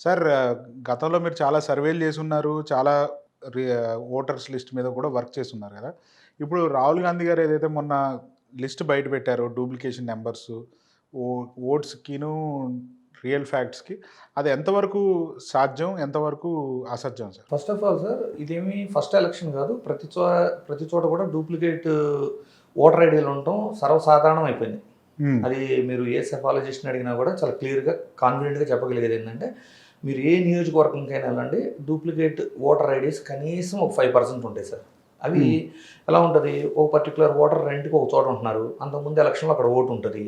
Sir గతంలో మీరు చాలా సర్వేలు చేసున్నారు. చాలా రి ఓటర్స్ లిస్ట్ మీద కూడా వర్క్ చేసున్నారు గదా! ఇప్పుడు రాహుల్ గాంధీ గారు ఏదైతే మొన్న లిస్ట్ బయట పెట్టారో డూప్లికేషన్ నంబర్సు ఓ ఓట్స్‌కిను, రియల్ ఫ్యాక్ట్స్‌కి అది ఎంతవరకు సాధ్యం? ఎంతవరకు అసాధ్యం sir? First of all sir, ఇదేమి ఫస్ట్ ఎలక్షన్ కాదు. ప్రతి చోట కూడా డూప్లికేట్ ఓటర్ ఐడీలు ఉండటం సర్వసాధారణం అయిపోయింది. హ్మ్. అది మీరు ఏ సెఫాలజిస్ట్‌ని అడిగినా కూడా చాలా క్లియర్‌గా, కాన్ఫిడెంట్‌గా చెప్పగలిగేది ఏంటంటే, మీరు ఏ నియోజకవర్గంకైనా వెళ్ళండి, డూప్లికేట్ ఓటర్ ఐడీస్ కనీసం ఒక 5% ఉంటాయి సార్. అవి హ్మ్. ఎలా ఉంటది, ఒక పర్టిక్యులర్ ఓటర్ రెంట్‌కి ఒక చోట ఉంటున్నారు. అంతకుముందు ఎలక్షన్‌లో అక్కడ ఓటు ఉంటది.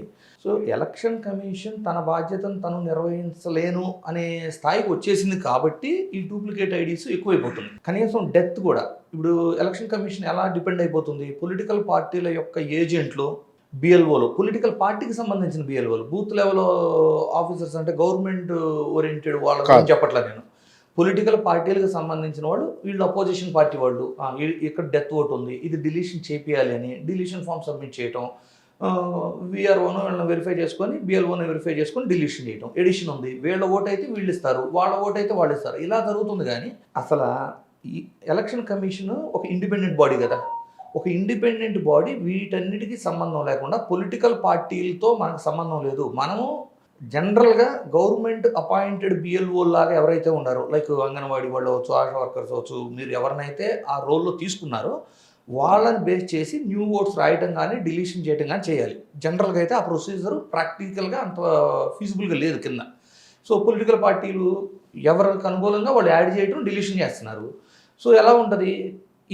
సో, ఎలక్షన్ కమిషన్ తన బాధ్యతను తను నిర్వహించలేను అనే స్థాయికి వచ్చేసింది కాబట్టి, ఈ డూప్లికేట్ ఐడీస్ ఎక్కువైపోతున్నాయి. కనీసం డెత్ కూడా. ఇప్పుడు ఎలక్షన్ కమిషన్ ఎలా డిపెండ్ అయిపోతుంది, పొలిటికల్ పార్టీల యొక్క ఏజెంట్లు, బిఎల్ఓలు, పొలిటికల్ పార్టీకి సంబంధించిన బిఎల్ఓలు, బూత్ లెవెల్ ఆఫీసర్స్ అంటే గవర్నమెంట్ ఓరియెంటెడ్ వాళ్ళ కాదు. గురించి చెప్పట్లేదు నేను. పొలిటికల్ పార్టీలకు సంబంధించిన వాళ్ళు, వీళ్ళు అపోజిషన్ పార్టీ వాళ్ళు, ఇక్కడ డెత్ ఓట్ ఉంది, ఇది డిలీషన్ చేపియాలి అని డిలీషన్ ఫామ్ సబ్మిట్ చేయటం, వీఆర్ఓను వీళ్ళని వెరిఫై చేసుకొని, బిఎల్ఓని వెరిఫై చేసుకొని డిలీషన్ చేయటం, ఎడిషన్ ఉంది, వీళ్ళ ఓటు అయితే వీళ్ళు ఇస్తారు, వాళ్ళ ఓటు అయితే వాళ్ళు ఇస్తారు, ఇలా జరుగుతుంది. కానీ అసలు ఈ ఎలక్షన్ కమిషన్ ఒక ఇండిపెండెంట్ బాడీ కదా. ఒక ఇండిపెండెంట్ బాడీ వీటన్నిటికీ సంబంధం లేకుండా, పొలిటికల్ పార్టీలతో మనకు సంబంధం లేదు, మనము జనరల్గా గవర్నమెంట్ అపాయింటెడ్ బిఎల్ఓ లాగా ఎవరైతే ఉన్నారో, లైక్ అంగన్వాడీ వాళ్ళు అవచ్చు, ఆశా వర్కర్స్ అవచ్చు, మీరు ఎవరినైతే ఆ రోల్లో తీసుకున్నారో వాళ్ళని బేస్ చేసి న్యూ ఓట్స్ రాయటం కానీ డిలీషన్ చేయటం కానీ చేయాలి. జనరల్గా అయితే ఆ ప్రొసీజర్ ప్రాక్టికల్గా అంత ఫీజిబుల్గా లేదు కింద. సో, పొలిటికల్ పార్టీలు ఎవరికి అనుకూలంగా వాళ్ళు యాడ్ చేయటం, డిలీషన్ చేస్తున్నారు. సో, ఎలా ఉంటుంది,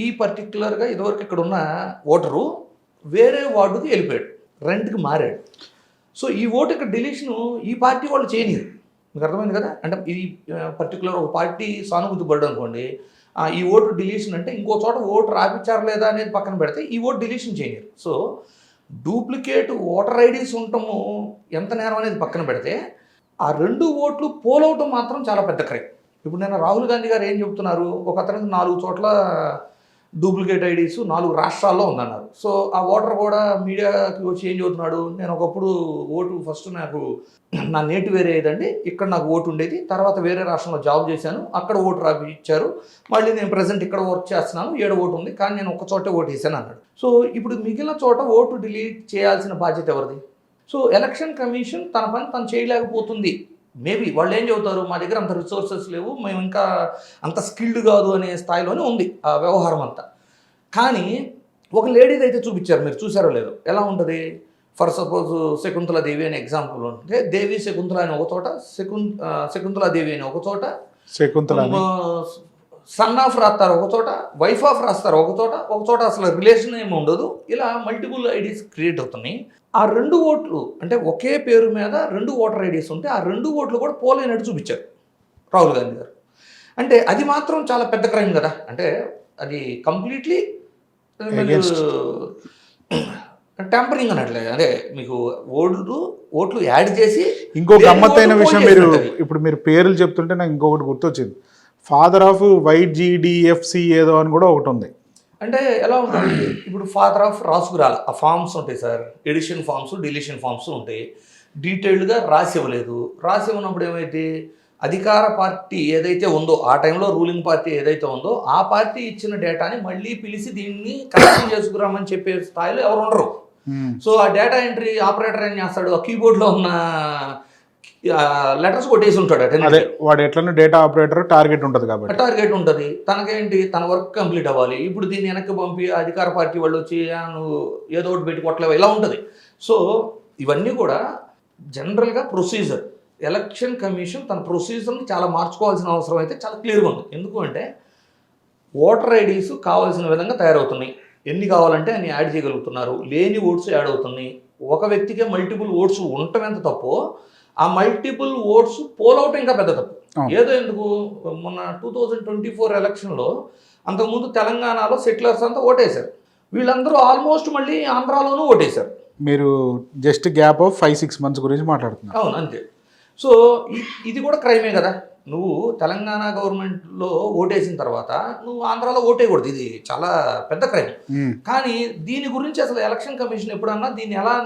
ఈ పర్టిక్యులర్గా ఇదివరకు ఇక్కడ ఉన్న ఓటరు వేరే వార్డుకి వెళ్ళిపోయాడు, రెంట్కి మారాడు. సో, ఈ ఓటు ఇక్కడ డిలీషను ఈ పార్టీ వాళ్ళు చేయనిరు. మీకు అర్థమైంది కదా. అంటే ఈ పర్టికులర్ ఒక పార్టీ సానుభూతి పడ్డం అనుకోండి, ఈ ఓటు డిలీషన్ అంటే ఇంకో చోట ఓటు రాపిచ్చారా లేదా అనేది పక్కన పెడితే ఈ ఓటు డిలీషన్ చేయనిరు. సో, డూప్లికేట్ ఓటర్ ఐడీస్ ఉండటము ఎంత నేరం అనేది పక్కన పెడితే, ఆ 2 ఓట్లు పోలవటం మాత్రం చాలా పెద్ద క్రైమ్. ఇప్పుడు నేను రాహుల్ గాంధీ గారు ఏం చెప్తున్నారు, ఒక అతనికి 4 చోట్ల డూప్లికేట్ ఐడీస్ 4 రాష్ట్రాల్లో ఉందన్నారు. సో, ఆ ఓటర్ కూడా మీడియాకి వచ్చి ఏం చెబుతున్నాడు, నేను ఒకప్పుడు ఓటు ఫస్ట్ నాకు నా నేటివ్ ఏరియా ఏదండి, ఇక్కడ నాకు ఓటు ఉండేది, తర్వాత వేరే రాష్ట్రంలో జాబ్ చేశాను, అక్కడ ఓటు రాపిచ్చారు, మళ్ళీ నేను ప్రజెంట్ ఇక్కడ వర్క్ చేస్తున్నాను, 7 ఓటు ఉంది, కానీ నేను ఒక చోటే ఓటు వేసాను అన్నాడు. సో, ఇప్పుడు మిగిలిన చోట ఓటు డిలీట్ చేయాల్సిన బాధ్యత ఎవరిది? సో, ఎలక్షన్ కమిషన్ తన పని తను చేయలేకపోతుంది. మేబీ వాళ్ళు ఏం చెబుతారు, మా దగ్గర అంత రిసోర్సెస్ లేవు, మేము ఇంకా అంత స్కిల్డ్ కాదు అనే స్థాయిలోనే ఉంది ఆ వ్యవహారం అంతా. కానీ ఒక లేడీది అయితే చూపించారు, మీరు చూసారో లేదో. ఎలా ఉంటుంది, ఫర్ సపోజ్ శకుంతలాదేవి అనే ఎగ్జాంపుల్ ఉంటే, దేవి శకుంతల అని ఒక చోట, శకుంతలాదేవి అని ఒక చోట, శకుంతలని సన్ ఆఫ్ రాస్తారు ఒక చోట, వైఫ్ ఆఫ్ రాస్తారు ఒక చోట, ఒక చోట అసలు రిలేషన్ ఏమి ఉండదు. ఇలా మల్టిపుల్ ఐడీస్ క్రియేట్ అవుతున్నాయి. ఆ 2 ఓట్లు అంటే ఒకే పేరు మీద 2 ఓటర్ ఐడీస్ ఉంటే, ఆ 2 ఓట్లు కూడా పోలైనట్టు చూపించారు రాహుల్ గాంధీ గారు. అంటే అది మాత్రం చాలా పెద్ద క్రైమ్ కదా. అంటే అది కంప్లీట్లీ అగైన్స్ట్ ట్యాంపరింగ్ అన్నట్లే. అదే మీకు ఓట్లు యాడ్ చేసి ఇంకో లేని గమ్మత్తైన ఓటు విషయం పోల్ మీరు చేసినట్టు అది. ఇప్పుడు మీరు పేర్లు చెప్తుంటే నాకు ఇంకొకటి గుర్తొచ్చింది. ఫాదర్ ఆఫ్ వైజీడీఎఫ్‌సి ఏదో అని కూడా ఒకటుంది. అంటే ఎలా ఉంటుంది, ఇప్పుడు ఫాదర్ ఆఫ్ రాసుకురాలి, ఆ ఫామ్స్ ఉంటాయి sir, addition forms, deletion forms ఉంటాయి. డీటెయిల్డ్గా రాసి ఇవ్వలేదు. రాసి ఇవ్వనప్పుడు ఏమైతే, అధికార పార్టీ ఏదైతే ఉందో, ఆ టైంలో రూలింగ్ పార్టీ ఏదైతే ఉందో, ఆ పార్టీ ఇచ్చిన డేటాని మళ్ళీ పిలిచి దీన్ని కరెక్షన్ చేసుకురామని చెప్పే స్థాయిలో ఎవరు ఉండరు. సో, ఆ డేటా ఎంట్రీ ఆపరేటర్ ఏం చేస్తాడు, ఆ కీబోర్డ్లో ఉన్న లెటర్స్ కొట్టేసి ఉంటాడు. అదే వాడు ఎట్లనో డేటా ఆపరేటర్ టార్గెట్ ఉంటది కాబట్టి. టార్గెట్ ఉంటుంది తనకేంటి, తన వర్క్ కంప్లీట్ అవ్వాలి. ఇప్పుడు దీన్ని వెనక్కి పంపి అధికార పార్టీ వాళ్ళు వచ్చి నువ్వు ఏదో ఒకటి పెట్టి కొట్టలేవు, ఇలా ఉంటుంది. సో, ఇవన్నీ కూడా జనరల్గా ప్రొసీజర్. ఎలక్షన్ కమిషన్ తన ప్రొసీజర్ని చాలా మార్చుకోవాల్సిన అవసరం అయితే చాలా క్లియర్గా ఉంది. ఎందుకు అంటే, ఓటర్ ఐడీస్ కావాల్సిన విధంగా తయారవుతున్నాయి, ఎన్ని కావాలంటే అన్ని యాడ్ చేయగలుగుతున్నారు, లేని ఓట్స్ యాడ్ అవుతున్నాయి. ఒక వ్యక్తికే మల్టిపుల్ ఓట్స్ ఉండటం ఎంత తప్పో, ఆ మల్టిపుల్ ఓట్స్ పోల్ అవటం ఇంకా పెద్ద తప్పు. ఏదో ఎందుకు, మొన్న 2024 ఎలక్షన్లో అంతకుముందు తెలంగాణలో సెటిలర్స్ అంతా ఓటేశారు, వీళ్ళందరూ ఆల్మోస్ట్ మళ్ళీ ఆంధ్రాలోనూ ఓటేశారు. మీరు జస్ట్ గ్యాప్ ఆఫ్ 5-6 మంత్స్ గురించి మాట్లాడుతున్నారు. అవును, అంతే. సో, ఇది కూడా క్రైమే కదా. నువ్వు తెలంగాణ గవర్నమెంట్లో ఓటేసిన తర్వాత నువ్వు ఆంధ్రాలో ఓటేయకూడదు, ఇది చాలా పెద్ద క్రైమ్. కానీ దీని గురించి అసలు ఎలక్షన్ కమిషన్ ఎప్పుడన్నా దీన్ని ఎలా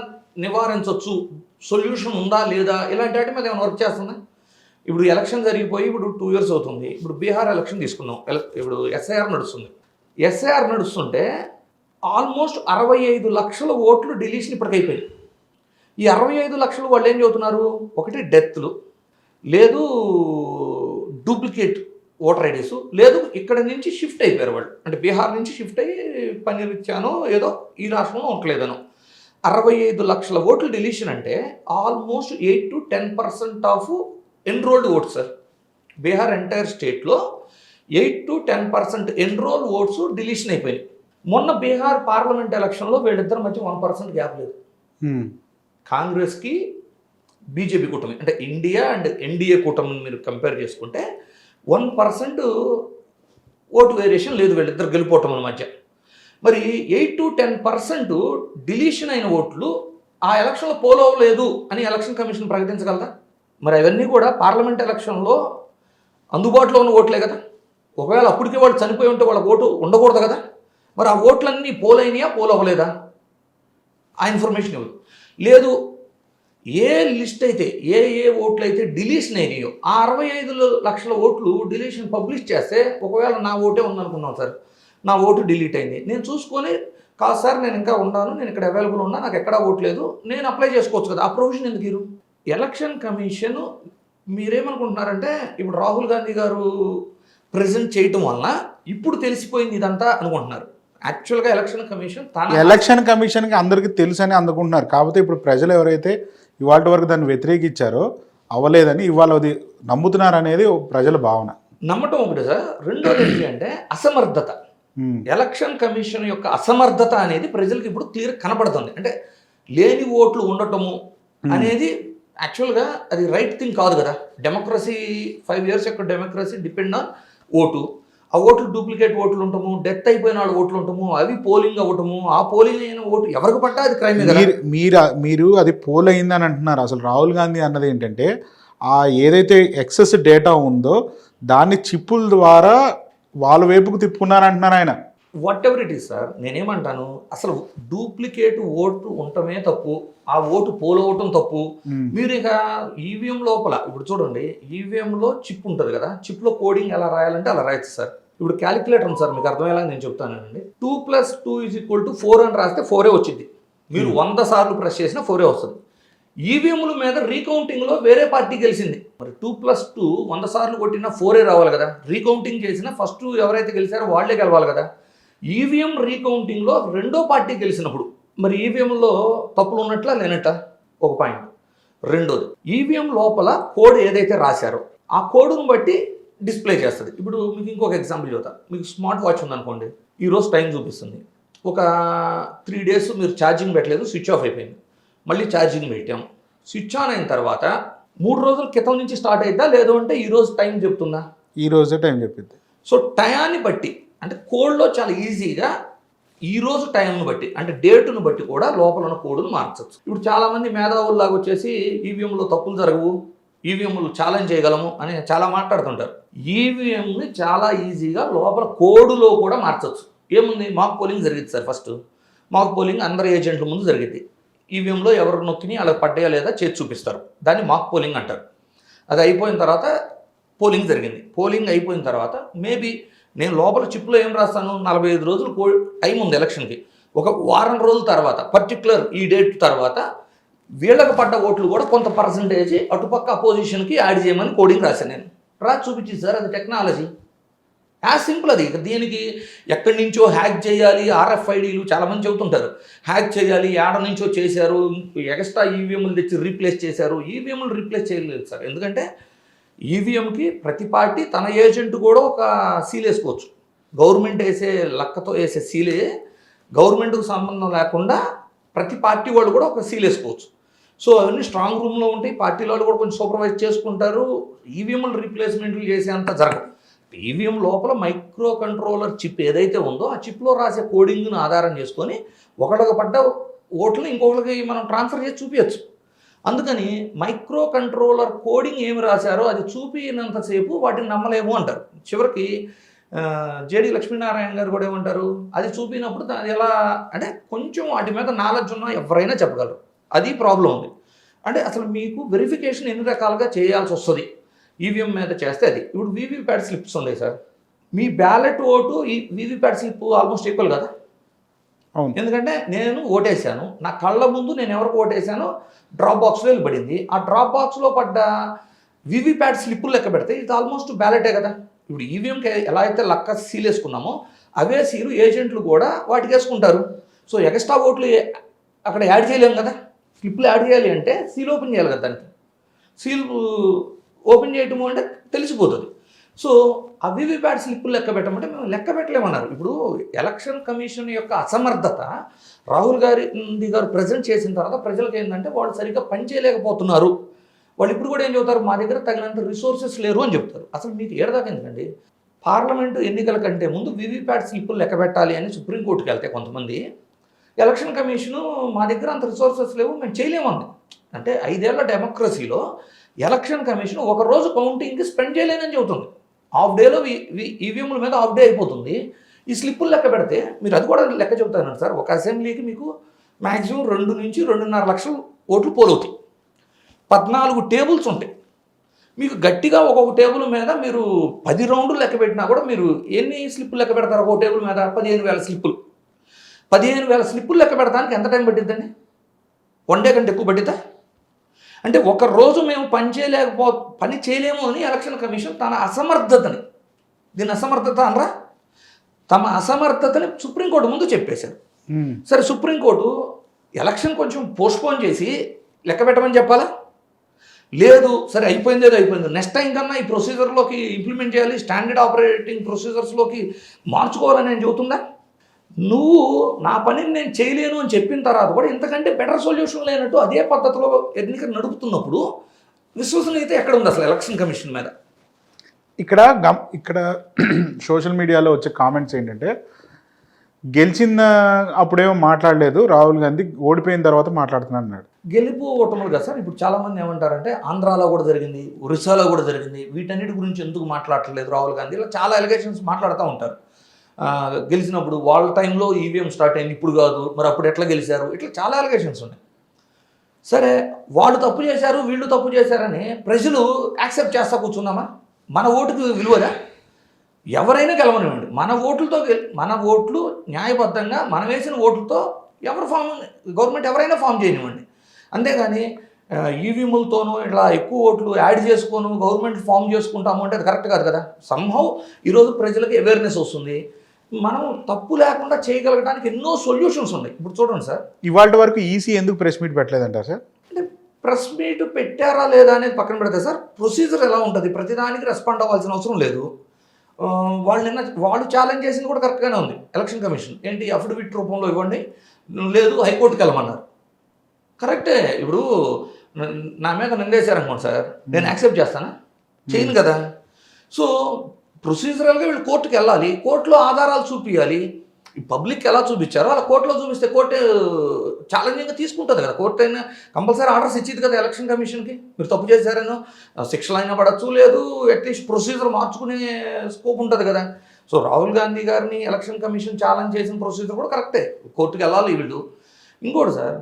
నివారించవచ్చు, సొల్యూషన్ ఉందా లేదా, ఇలాంటి వాటి మీద ఏమైనా వర్క్ చేస్తుంది? ఇప్పుడు ఎలక్షన్ జరిగిపోయి ఇప్పుడు 2 years అవుతుంది. ఇప్పుడు బీహార్ ఎలక్షన్ తీసుకున్నాం. ఇప్పుడు ఎస్ఐఆర్ నడుస్తుంది. ఎస్ఐఆర్ నడుస్తుంటే ఆల్మోస్ట్ 65 లక్షల ఓట్లు డిలీషన్ ఇప్పటికైపోయింది. ఈ 65 లక్షలు వాళ్ళు ఏం చెబుతున్నారు, ఒకటి డెత్లు, లేదు డూప్లికేట్ ఓటర్ ఐడీస్, లేదు ఇక్కడ నుంచి షిఫ్ట్ అయిపోయారు వాళ్ళు, అంటే బీహార్ నుంచి షిఫ్ట్ అయ్యి పని రీత్యానో ఏదో ఈ రాష్ట్రంలో ఉండలేదనో. 65 లక్షల ఓట్లు డిలీషన్ అంటే almost 8 to 10% of enrolled votes sir. Bihar entire స్టేట్లో 8 to 10% ఎన్రోల్ ఓట్స్ డిలీషన్ అయిపోయినాయి. మొన్న బీహార్ పార్లమెంట్ ఎలక్షన్లో వీళ్ళిద్దరి మధ్య 1% గ్యాప్ లేదు. కాంగ్రెస్కి బీజేపీ కూటమి అంటే ఇండియా అండ్ ఎన్డీఏ కూటమిని మీరు కంపేర్ చేసుకుంటే 1% ఓటు వేరియేషన్ లేదు వీళ్ళిద్దరు గెలిపోవటం మధ్య. మరి 8 to 10% డిలీషన్ అయిన ఓట్లు ఆ ఎలక్షన్లో పోల్ అవ్వలేదు అని ఎలక్షన్ కమిషన్ ప్రకటించగలదా? మరి అవన్నీ కూడా పార్లమెంట్ ఎలక్షన్లో అందుబాటులో ఉన్న ఓట్లే కదా. ఒకవేళ అప్పటికే వాళ్ళు చనిపోయి ఉంటే వాళ్ళ ఓటు ఉండకూడదు కదా. మరి ఆ ఓట్లన్నీ పోల్ అయినాయా, పోల్ అవ్వలేదా? ఆ ఇన్ఫర్మేషన్ ఇవ్వదు. లేదు ఏ లిస్ట్ అయితే ఏ ఓట్లు అయితే డిలీషన్ అయినాయో ఆ 65 లక్షల ఓట్లు డిలీషన్ పబ్లిష్ చేస్తే, ఒకవేళ నా ఓటే ఉందనుకున్నాం సార్, నా ఓటు డిలీట్ అయింది, నేను చూసుకొని కాదు సార్ నేను ఇంకా ఉన్నాను, నేను ఇక్కడ అవైలబుల్ ఉన్నా, నాకు ఎక్కడా ఓటు లేదు, నేను అప్లై చేసుకోవచ్చు కదా. ఆ ప్రొవిజన్ ఎందుకు ఇరు? ఎలక్షన్ కమిషన్ మీరేమనుకుంటున్నారంటే ఇప్పుడు రాహుల్ గాంధీ గారు ప్రెజెంట్ చేయటం వలన ఇప్పుడు తెలిసిపోయింది ఇదంతా అనుకుంటున్నారు. యాక్చువల్గా ఎలక్షన్ కమిషన్కి అందరికీ తెలుసు అని అందుకుంటున్నారు. కాకపోతే ఇప్పుడు ప్రజలు ఎవరైతే ఇవాళ వరకు దాన్ని వ్యతిరేకించారో అవ్వలేదని ఇవాళ అది నమ్ముతున్నారు అనేది ప్రజల భావన. నమ్మటం ఒకటి సార్. రెండోది ఏంటి అంటే అసమర్థత. ఎలక్షన్ కమిషన్ యొక్క అసమర్థత అనేది ప్రజలకు ఇప్పుడు క్లియర్ కనపడుతుంది. అంటే లేని ఓట్లు ఉండటము అనేది యాక్చువల్గా అది రైట్ థింగ్ కాదు కదా. డెమోక్రసీ 5 years యొక్క డెమోక్రసీ డిపెండ్ ఆన్ ఓటు. ఆ ఓట్లు డూప్లికేట్ ఓట్లు ఉంటాము, డెత్ అయిపోయిన వాళ్ళు ఓట్లు ఉంటాము, అవి పోలింగ్ అవ్వటము, ఆ పోలింగ్ అయిన ఓటు ఎవరికి పట్టా అది క్రైమే కదా. మీరు అది పోల్ అయిందని అంటున్నారు. అసలు రాహుల్ గాంధీ అన్నది ఏంటంటే ఆ ఏదైతే ఎక్సెస్ డేటా ఉందో దాన్ని చిప్పుల ద్వారా వాళ్ళ వైపుకు తిప్పుకున్నారంటున్నారు ఆయన. Whatever it is sir, నేనేమంటాను, అసలు డూప్లికేట్ ఓటు ఉండటమే తప్పు, ఆ ఓటు పోలవటం తప్పు. మీరు ఇక ఈవీఎం లోపల ఇప్పుడు చూడండి, ఈవీఎంలో చిప్ ఉంటుంది కదా, చిప్లో కోడింగ్ ఎలా రాయాలంటే అలా రాయచ్చు సార్. ఇప్పుడు క్యాలిక్యులేటర్ ఉంది సార్, మీకు అర్థమయ్యేలా నేను చెప్తానండి. 2 + 2 = 4 అని రాస్తే 4 వచ్చింది. మీరు 100 సార్లు ప్రెస్ చేసినా 4 వస్తుంది. ఈవీఎంల మీద రీకౌంటింగ్లో వేరే పార్టీ గెలిచింది. మరి 2 + 2 100 సార్లు కొట్టినా 4 రావాలి కదా. రీకౌంటింగ్ చేసినా ఫస్ట్ ఎవరైతే గెలిచారో వాళ్ళే గెలవాలి కదా. ఈవీఎం రీకౌంటింగ్లో రెండో పార్టీ గెలిచినప్పుడు మరి ఈవీఎంలో తప్పులు ఉన్నట్లా లేనట్లా ఒక పాయింట్. రెండోది, ఈవీఎం లోపల కోడ్ ఏదైతే రాశారో ఆ కోడ్ను బట్టి డిస్ప్లే చేస్తుంది. ఇప్పుడు మీకు ఇంకొక ఎగ్జాంపుల్ చెబుతా. మీకు స్మార్ట్ వాచ్ ఉందనుకోండి, ఈరోజు టైం చూపిస్తుంది. ఒక 3 days మీరు ఛార్జింగ్ పెట్టలేదు, స్విచ్ ఆఫ్ అయిపోయింది. మళ్ళీ ఛార్జింగ్ పెట్టాం, స్విచ్ ఆన్ అయిన తర్వాత 3 రోజుల క్రితం నుంచి స్టార్ట్ అవుతా, లేదు అంటే ఈరోజు టైం చెప్తుందా? ఈరోజే టైం చెప్పింది. సో టయాన్ని బట్టి అంటే కోడ్లో చాలా ఈజీగా ఈరోజు టైంను బట్టి అంటే డేటును బట్టి కూడా లోపల ఉన్న కోడ్ను మార్చచ్చు. ఇప్పుడు చాలామంది మేధావుల్లాగా వచ్చేసి ఈవీఎంలో తప్పులు జరగవు, ఈవీఎంలు ఛాలెంజ్ చేయగలము అని చాలా మాట్లాడుతుంటారు. ఈవీఎంని చాలా ఈజీగా లోపల కోడ్లో కూడా మార్చచ్చు. ఏముంది, మాక్ పోలింగ్ జరిగింది సార్. ఫస్ట్ మాక్ పోలింగ్ అందరు ఏజెంట్ల ముందు జరిగింది. ఈవీఎంలో ఎవరు నొక్కిని అలా పడ్డాయా లేదా చేసి చూపిస్తారు, దాన్ని మాక్ పోలింగ్ అంటారు. అది అయిపోయిన తర్వాత పోలింగ్ జరిగింది. పోలింగ్ అయిపోయిన తర్వాత మేబీ నేను లోపల చిప్లో ఏం రాస్తాను, 45 రోజులు టైం ఉంది ఎలక్షన్కి. ఒక వారం రోజుల తర్వాత పర్టికులర్ ఈ డేట్ తర్వాత వీళ్ళకి పడ్డ ఓట్లు కూడా కొంత పర్సంటేజ్ అటుపక్క అపోజిషన్కి యాడ్ చేయమని కోడింగ్ రాశాను నేను. రాసి చూపించింది సార్, అది టెక్నాలజీ. యాజ్ సింపుల్ అది. దీనికి ఎక్కడి నుంచో హ్యాక్ చేయాలి, RFIDలు చాలామంది చెబుతుంటారు, హ్యాక్ చేయాలి, ఏడ నుంచో చేశారు, ఎక్స్ట్రా ఈవీఎంలు తెచ్చి రీప్లేస్ చేశారు. ఈవీఎంలు రీప్లేస్ చేయలేదు సార్. ఎందుకంటే ఈవీఎంకి ప్రతి పార్టీ తన ఏజెంట్ కూడా ఒక సీల్ వేసుకోవచ్చు. గవర్నమెంట్ వేసే లక్కతో వేసే సీలే గవర్నమెంట్కు సంబంధం లేకుండా ప్రతి పార్టీ వాళ్ళు కూడా ఒక సీల్ వేసుకోవచ్చు. సో అవన్నీ స్ట్రాంగ్ రూమ్లో ఉంటాయి. పార్టీ వాళ్ళు కూడా కొంచెం సూపర్వైజ్ చేసుకుంటారు. ఈవీఎంలు రీప్లేస్మెంట్లు చేసేంత జరగదు. ఈవీఎం లోపల మైక్రో కంట్రోలర్ చిప్ ఏదైతే ఉందో ఆ చిప్లో రాసే కోడింగ్ను ఆధారం చేసుకొని ఒకళ్ళకి పడ్డ ఓట్లను ఇంకొకరికి మనం ట్రాన్స్ఫర్ చేసి చూపించచ్చు. అందుకని మైక్రో కంట్రోలర్ కోడింగ్ ఏమి రాశారో అది చూపినంతసేపు వాటిని నమ్మలేము అంటారు. చివరికి జేడి లక్ష్మీనారాయణ గారు కూడా ఏమంటారు, అది చూపినప్పుడు అది ఎలా అంటే కొంచెం వాటి మీద నాలెడ్జ్ ఉన్నా ఎవరైనా చెప్పగలరు. అది ప్రాబ్లం ఉంది. అంటే అసలు మీకు వెరిఫికేషన్ ఎన్ని రకాలుగా చేయాల్సి వస్తుంది. ఈవీఎం మీద చేస్తే అది. ఇప్పుడు వీవీప్యాట్ స్లిప్స్ ఉన్నాయి సార్. మీ బ్యాలెట్ ఓటు ఈ వీవీప్యాట్ స్లిప్ ఆల్మోస్ట్ ఈక్వల్ కదా. అవును. ఎందుకంటే నేను ఓటేసాను, నా కళ్ళ ముందు నేను ఎవరికి ఓటేసానో డ్రాప్ బాక్స్లో వెళ్ళి పడింది. ఆ డ్రాప్ బాక్స్లో పడ్డ వీవీప్యాట్ స్లిప్పులు లెక్క పెడితే ఇది ఆల్మోస్ట్ బ్యాలెటే కదా. ఇప్పుడు ఈవీఎంకి ఎలా అయితే లక్క సీల్ వేసుకున్నామో అవే సీలు ఏజెంట్లు కూడా వాటికి వేసుకుంటారు. సో ఎక్స్ట్రా ఓట్లు అక్కడ యాడ్ చేయలేము కదా. స్లిప్లు యాడ్ చేయాలి అంటే సీల్ ఓపెన్ చేయాలి కదా. దానికి సీల్ ఓపెన్ చేయటము అంటే తెలిసిపోతుంది. సో ఆ వీవీప్యాట్ స్లిప్పులు లెక్క పెట్టమంటే మేము లెక్క పెట్టలేమన్నారు. ఇప్పుడు ఎలక్షన్ కమిషన్ యొక్క అసమర్థత రాహుల్ గాంధీ గారు ప్రజెంట్ చేసిన తర్వాత ప్రజలకు ఏంటంటే వాళ్ళు సరిగ్గా పని చేయలేకపోతున్నారు. వాళ్ళు ఇప్పుడు కూడా ఏం చెబుతారు, మా దగ్గర తగినంత రిసోర్సెస్ లేరు అని చెప్తారు. అసలు మీకు ఏడదాకా ఎందుకండి, పార్లమెంటు ఎన్నికల కంటే ముందు వీవీప్యాట్ స్లిప్పులు లెక్క పెట్టాలి అని సుప్రీంకోర్టుకి వెళ్తే కొంతమంది, ఎలక్షన్ కమిషను మా దగ్గర అంత రిసోర్సెస్ లేవు మేము చేయలేమంది. అంటే 5 ఏళ్ల డెమోక్రసీలో ఎలక్షన్ కమిషన్ ఒక రోజు కౌంటింగ్కి స్పెండ్ చేయలేనని చెబుతుంది. హాఫ్ డేలో ఈవీఎంల మీద హాఫ్ డే అయిపోతుంది. ఈ స్లిప్పులు లెక్క పెడితే మీరు అది కూడా లెక్క చెబుతానండి సార్. ఒక అసెంబ్లీకి మీకు మ్యాక్సిమం 2 నుంచి 2.5 లక్షల ఓట్లు పోలవుతాయి. 14 టేబుల్స్ ఉంటాయి. మీకు గట్టిగా ఒక్కొక్క టేబుల్ మీద మీరు 10 రౌండ్లు లెక్క పెట్టినా కూడా మీరు ఎన్ని స్లిప్పులు లెక్క పెడతారు ఒక్కొక్క టేబుల్ మీద? 15,000 స్లిప్పులు. 15,000 స్లిప్పులు లెక్క పెడతానికి ఎంత టైం పట్టిద్దండి? 1 డే కంటే ఎక్కువ పట్టిద్దా? అంటే ఒక రోజు మేము పని చేయలేము అని ఎలక్షన్ కమిషన్ తన అసమర్థతని, దీని అసమర్థత అనరా, తమ అసమర్థతని సుప్రీంకోర్టు ముందు చెప్పేశారు. సరే, సుప్రీంకోర్టు ఎలక్షన్ కొంచెం పోస్ట్పోన్ చేసి లెక్క పెట్టమని చెప్పాలా? లేదు, సరే అయిపోయింది ఏదో అయిపోయింది, నెక్స్ట్ టైం కన్నా ఈ ప్రొసీజర్లోకి ఇంప్లిమెంట్ చేయాలి, స్టాండర్డ్ ఆపరేటింగ్ ప్రొసీజర్స్లోకి మార్చుకోవాలని నేను చెబుతుందా? నువ్వు నా పనిని నేను చేయలేను అని చెప్పిన తర్వాత కూడా ఇంతకంటే బెటర్ సొల్యూషన్ లేనట్టు అదే పద్ధతిలో ఎన్నిక నడుపుతున్నప్పుడు విశ్వసనీయత ఎక్కడ ఉంది అసలు ఎలక్షన్ కమిషన్ మీద? ఇక్కడ సోషల్ మీడియాలో వచ్చే కామెంట్స్ ఏంటంటే, గెలిచిన అప్పుడేమో మాట్లాడలేదు రాహుల్ గాంధీ, ఓడిపోయిన తర్వాత మాట్లాడుతున్నాను అన్నాడు. గెలుపు ఓటములు కదా సార్. ఇప్పుడు చాలామంది ఏమంటారంటే ఆంధ్రాలో కూడా జరిగింది, ఒరిస్సాలో కూడా జరిగింది, వీటన్నిటి గురించి ఎందుకు మాట్లాడట్లేదు రాహుల్ గాంధీ, ఇలా చాలా ఎలిగేషన్స్ మాట్లాడుతూ ఉంటారు. గెలిచినప్పుడు వాళ్ళ టైంలో ఈవీఎం స్టార్ట్ అయింది, ఇప్పుడు కాదు, మరి అప్పుడు ఎట్లా గెలిచారు, ఇట్లా చాలా ఎలిగేషన్స్ ఉన్నాయి. సరే, వాళ్ళు తప్పు చేశారు వీళ్ళు తప్పు చేశారని ప్రజలు యాక్సెప్ట్ చేస్తా కూర్చున్నామా? మన ఓటుకు విలువదా? ఎవరైనా గెలవనివ్వండి, మన ఓట్లు న్యాయబద్ధంగా మనం వేసిన ఓట్లతో గవర్నమెంట్ ఎవరైనా ఫామ్ చేయనివ్వండి. అంతేగాని ఈవీఎంలతోనూ ఇట్లా ఎక్కువ ఓట్లు యాడ్ చేసుకోను గవర్నమెంట్ ఫామ్ చేసుకుంటాము అంటే అది కరెక్ట్ కాదు కదా. సంహౌ ఈరోజు ప్రజలకు అవేర్నెస్ వస్తుంది, మనం తప్పు లేకుండా చేయగలగడానికి ఎన్నో సొల్యూషన్స్ ఉన్నాయి. ఇప్పుడు చూడండి సార్, ఇవాళ వరకు ఈసీ ఎందుకు ప్రెస్ మీట్ పెట్టలేదంటారు సార్? అంటే ప్రెస్ మీట్ పెట్టారా లేదా అనేది పక్కన పెడితే సార్, ప్రొసీజర్ ఎలా ఉంటుంది, ప్రతిదానికి రెస్పాండ్ అవ్వాల్సిన అవసరం లేదు. వాళ్ళు ఛాలెంజ్ చేసింది కూడా కరెక్ట్గానే ఉంది. ఎలక్షన్ కమిషన్ ఏంటి, అఫిడవిట్ రూపంలో ఇవ్వండి, లేదు హైకోర్టుకి వెళ్ళమన్నారు. కరెక్టే. ఇప్పుడు నా మీద నిందేశారనుకోండి సార్, నేను యాక్సెప్ట్ చేస్తానా? చేయను కదా. సో ప్రొసీజరల్గా వీళ్ళు కోర్టుకి వెళ్ళాలి, కోర్టులో ఆధారాలు చూపించాలి. ఈ పబ్లిక్ ఎలా చూపించారో అలా కోర్టులో చూపిస్తే కోర్టు ఛాలెంజింగ్గా తీసుకుంటుంది కదా. కోర్టు అయినా కంపల్సరీ ఆర్డర్స్ ఇచ్చింది కదా ఎలక్షన్ కమిషన్కి, మీరు తప్పు చేశారనో శిక్షలు అయినా పడవచ్చు, లేదు అట్లీస్ట్ ప్రొసీజర్ మార్చుకునే స్కోప్ ఉంటుంది కదా. సో రాహుల్ గాంధీ గారిని ఎలక్షన్ కమిషన్ ఛాలెంజ్ చేసిన ప్రొసీజర్ కూడా కరెక్టే, కోర్టుకి వెళ్ళాలి వీళ్ళు. ఇంకోటి సార్,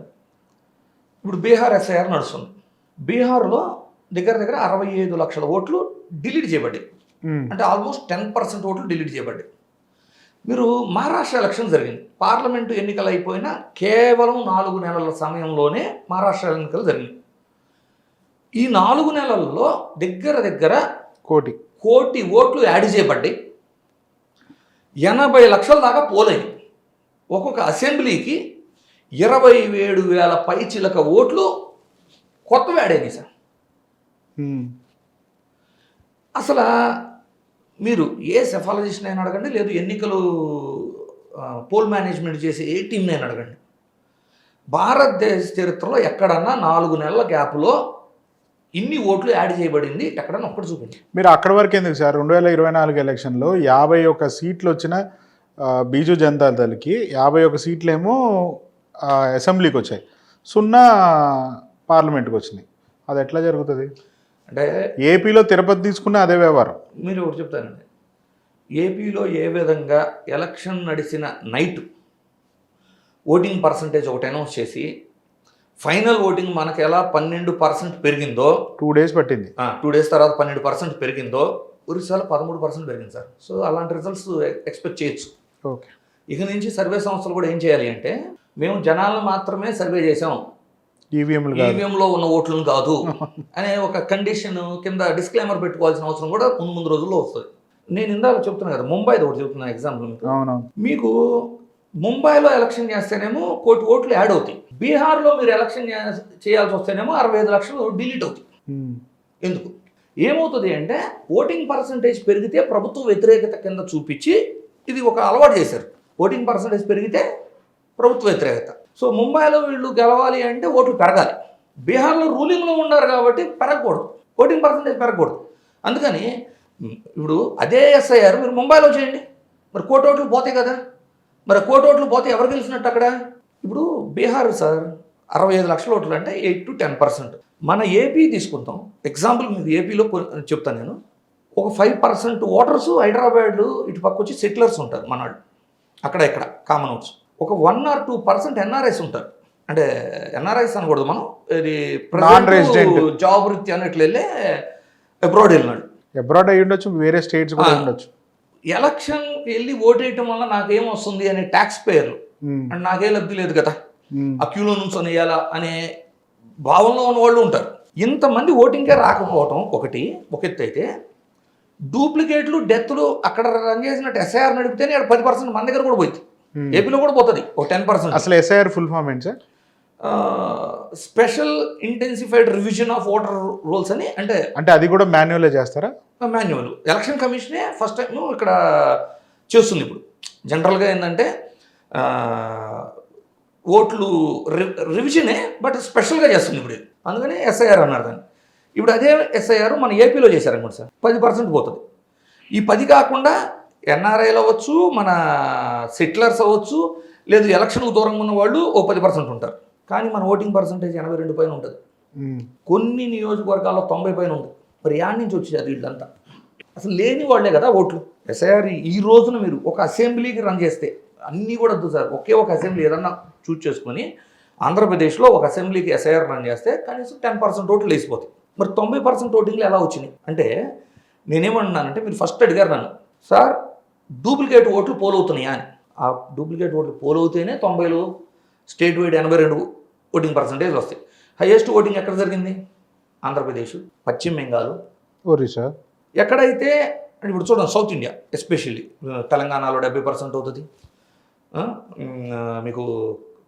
ఇప్పుడు బీహార్ ఎస్ఐఆర్ నడుస్తుంది. బీహార్లో దగ్గర 65 లక్షల ఓట్లు డిలీట్ చేయబడ్డాయి. అంటే ఆల్మోస్ట్ 10% ఓట్లు డిలీట్ చేయబడ్డాయి. మీరు మహారాష్ట్ర ఎలక్షన్ జరిగింది, పార్లమెంటు ఎన్నికలు అయిపోయినా కేవలం 4 నెలల సమయంలోనే మహారాష్ట్ర ఎన్నికలు జరిగింది. ఈ 4 నెలల్లో దగ్గర కోటి ఓట్లు యాడ్ చేయబడ్డాయి. 80 లక్షల దాకా పోలైంది. ఒక్కొక్క అసెంబ్లీకి 27,000 పైచిలక ఓట్లు కొత్తవి యాడ్ అయినాయి సార్. అసలు మీరు ఏ సెఫాలజిస్ట్ అయినా అడగండి, లేదు ఎన్నికలు పోల్ మేనేజ్మెంట్ చేసే ఏ టీంని అయినా అడగండి, భారతదేశ చరిత్రలో ఎక్కడన్నా 4 నెలల గ్యాప్లో ఇన్ని ఓట్లు యాడ్ చేయబడింది ఎక్కడన్నా ఒక్కటి చూపించి. మీరు అక్కడి వరకు ఎందుకు సార్, 2024 ఎలక్షన్లో 51 సీట్లు వచ్చిన బీజు జనతా దళకి 51 సీట్లేమో అసెంబ్లీకి వచ్చాయి, 0 పార్లమెంట్కి వచ్చినాయి. అది ఎట్లా జరుగుతుంది? అంటే ఏపీలో తిరుపతి తీసుకున్న అదే వ్యవహారం. మీరు ఒకటి చెప్తానండి, ఏపీలో ఏ విధంగా ఎలక్షన్ నడిచిన నైట్ ఓటింగ్ పర్సంటేజ్ ఒకటి అనౌన్స్ చేసి ఫైనల్ ఓటింగ్ మనకి ఎలా 12% పెరిగిందో 2 days పట్టింది. 2 days తర్వాత 12% పెరిగిందో ఒరిస్సాలో 13% పెరిగింది సార్. సో అలాంటి రిజల్ట్స్ ఎక్స్పెక్ట్ చేయొచ్చు. ఓకే. ఇక నుంచి సర్వే సంస్థలు కూడా ఏం చేయాలి అంటే, మేము జనాలను మాత్రమే సర్వే చేసాం, ఈవీఎంలు కాదు. ఈవీఎంలో ఉన్న ఓట్లను కాదు అనే ఒక కండిషన్ కింద డిస్క్లైమర్ పెట్టుకోవాల్సిన అవసరం కూడా ముందు రోజుల్లో వస్తుంది. నేను ఇందాక చెప్తున్నాను కదా, ముంబైది ఒకటి చెప్తున్నా ఎగ్జాంపుల్. అవునవును. మీకు ముంబైలో ఎలక్షన్ చేస్తేనేమో 1 కోటి ఓట్లు యాడ్ అవుతాయి. బీహార్లో మీరు ఎలక్షన్ చేయాల్సి వస్తేనేమో 65 లక్షలు డిలీట్ అవుతాయి. ఎందుకు? ఏమవుతుంది అంటే, ఓటింగ్ పర్సంటేజ్ పెరిగితే ప్రభుత్వ వ్యతిరేకత కింద చూపించి ఇది ఒక అలవాటు చేశారు. ఓటింగ్ పర్సంటేజ్ పెరిగితే ప్రభుత్వ వ్యతిరేకత. సో ముంబైలో వీళ్ళు గెలవాలి అంటే ఓట్లు పెరగాలి. బీహార్లో రూలింగ్లో ఉన్నారు కాబట్టి పెరగకూడదు, ఓటింగ్ పర్సంటేజ్ పెరగకూడదు. అందుకని ఇప్పుడు అదే ఎస్ఐఆర్ మీరు ముంబైలో చేయండి, మరి 1 కోటి ఓట్లు పోతాయి కదా. మరి 1 కోటి ఓట్లు పోతే ఎవరు గెలిచినట్టు అక్కడ? ఇప్పుడు బీహార్ సార్ 65 లక్షల ఓట్లు అంటే 8 to 10%. మన ఏపీ తీసుకుంటాం ఎగ్జాంపుల్, మీకు ఏపీలో చెప్తాను నేను. ఒక 5% ఓటర్స్ హైదరాబాద్ ఇటు పక్క వచ్చి సెటిలర్స్ ఉంటారు మనవాళ్ళు, అక్కడ ఇక్కడ కామన్ ఓట్స్. ఒక 1 or 2% ఎన్ఆర్ఐస్ ఉంటారు. అంటే ఎన్ఆర్ఐస్ అనకూడదు మనం, ఇది జాబ్ రీత్యా అన్నట్లు వెళ్ళే అబ్రాడ్ వెళ్ళినాడు. అబ్రాడ్ అయ్యి ఉండొచ్చు, వేరే స్టేట్స్ కూడా ఉండొచ్చు. ఎలక్షన్ వెళ్ళి ఓటేయటం వల్ల నాకేం వస్తుంది అనే ట్యాక్స్ పేయర్లు అండ్ నాకే లబ్ధి లేదు కదా, ఆ క్యూలో నుంచి వేయాలా అనే భావంలో ఉన్న వాళ్ళు ఉంటారు. ఇంతమంది ఓటింగ్కే రాకపోవటం ఒకటి ఒక ఎత్తు అయితే, డూప్లికేట్లు డెత్లు అక్కడ రన్ చేసినట్టు ఎస్ఐఆర్ నడిపితేనే 10% మన దగ్గర కూడా పోయింది. ఏపీలో కూడా పోతుంది ఒక 10%. అసలు ఎస్ఐఆర్ ఫుల్ ఫామ్ ఏంటి sir? Special intensified revision of voter rules అని. అంటే అది కూడా మాన్యువల్ చేస్తారా? మాన్యువల్. ఎలక్షన్ కమిషనే ఫస్ట్ టైం ఇక్కడ చేస్తుంది. ఇప్పుడు జనరల్గా ఏంటంటే ఓట్లు రివిజనే, బట్ స్పెషల్గా చేస్తుంది ఇప్పుడు. అందుకని ఎస్ఐఆర్ అన్నారు దాన్ని. ఇప్పుడు అదే ఎస్ఐఆర్ మన ఏపీలో చేశారనుకోండి సార్, 10% పోతుంది. ఈ 10 కాకుండా ఎన్ఆర్ఐలు అవ్వచ్చు, మన సెటిలర్స్ అవ్వచ్చు, లేదు ఎలక్షన్కు దూరంగా ఉన్న వాళ్ళు ఓ 10% ఉంటారు. కానీ మన ఓటింగ్ పర్సంటేజ్ 82 పైన ఉంటుంది. కొన్ని నియోజకవర్గాల్లో 90 పైన ఉంది. మరి యాడ్ నుంచి వచ్చేది వీళ్ళంతా అసలు లేని వాళ్ళే కదా ఓట్లు. ఎస్ఐఆర్ ఈ రోజున మీరు ఒక అసెంబ్లీకి రన్ చేస్తే, అన్నీ కూడా వద్దు సార్, ఒకే ఒక అసెంబ్లీ ఏదన్నా చూస్ చేసుకొని ఆంధ్రప్రదేశ్లో ఒక అసెంబ్లీకి ఎస్ఐఆర్ రన్ చేస్తే కనీసం 10% ఓట్లు వేసిపోతాయి. మరి 90% ఓటింగ్లు ఎలా వచ్చినాయి అంటే, నేనేమన్నానంటే, మీరు ఫస్ట్ అడిగారు నన్ను, సార్ డూప్లికేట్ ఓట్లు పోలవుతున్నాయా అని. ఆ డూప్లికేట్ ఓట్లు పోలవుతేనే 90లో స్టేట్ వైడ్ 82 ఓటింగ్ పర్సంటేజ్ వస్తాయి. హైయెస్ట్ ఓటింగ్ ఎక్కడ జరిగింది? ఆంధ్రప్రదేశ్, పశ్చిమ బెంగాల్, ఒరిస్సా. ఎక్కడైతే ఇప్పుడు చూడండి, సౌత్ ఇండియా ఎస్పెషల్లీ తెలంగాణలో 70% అవుతుంది, మీకు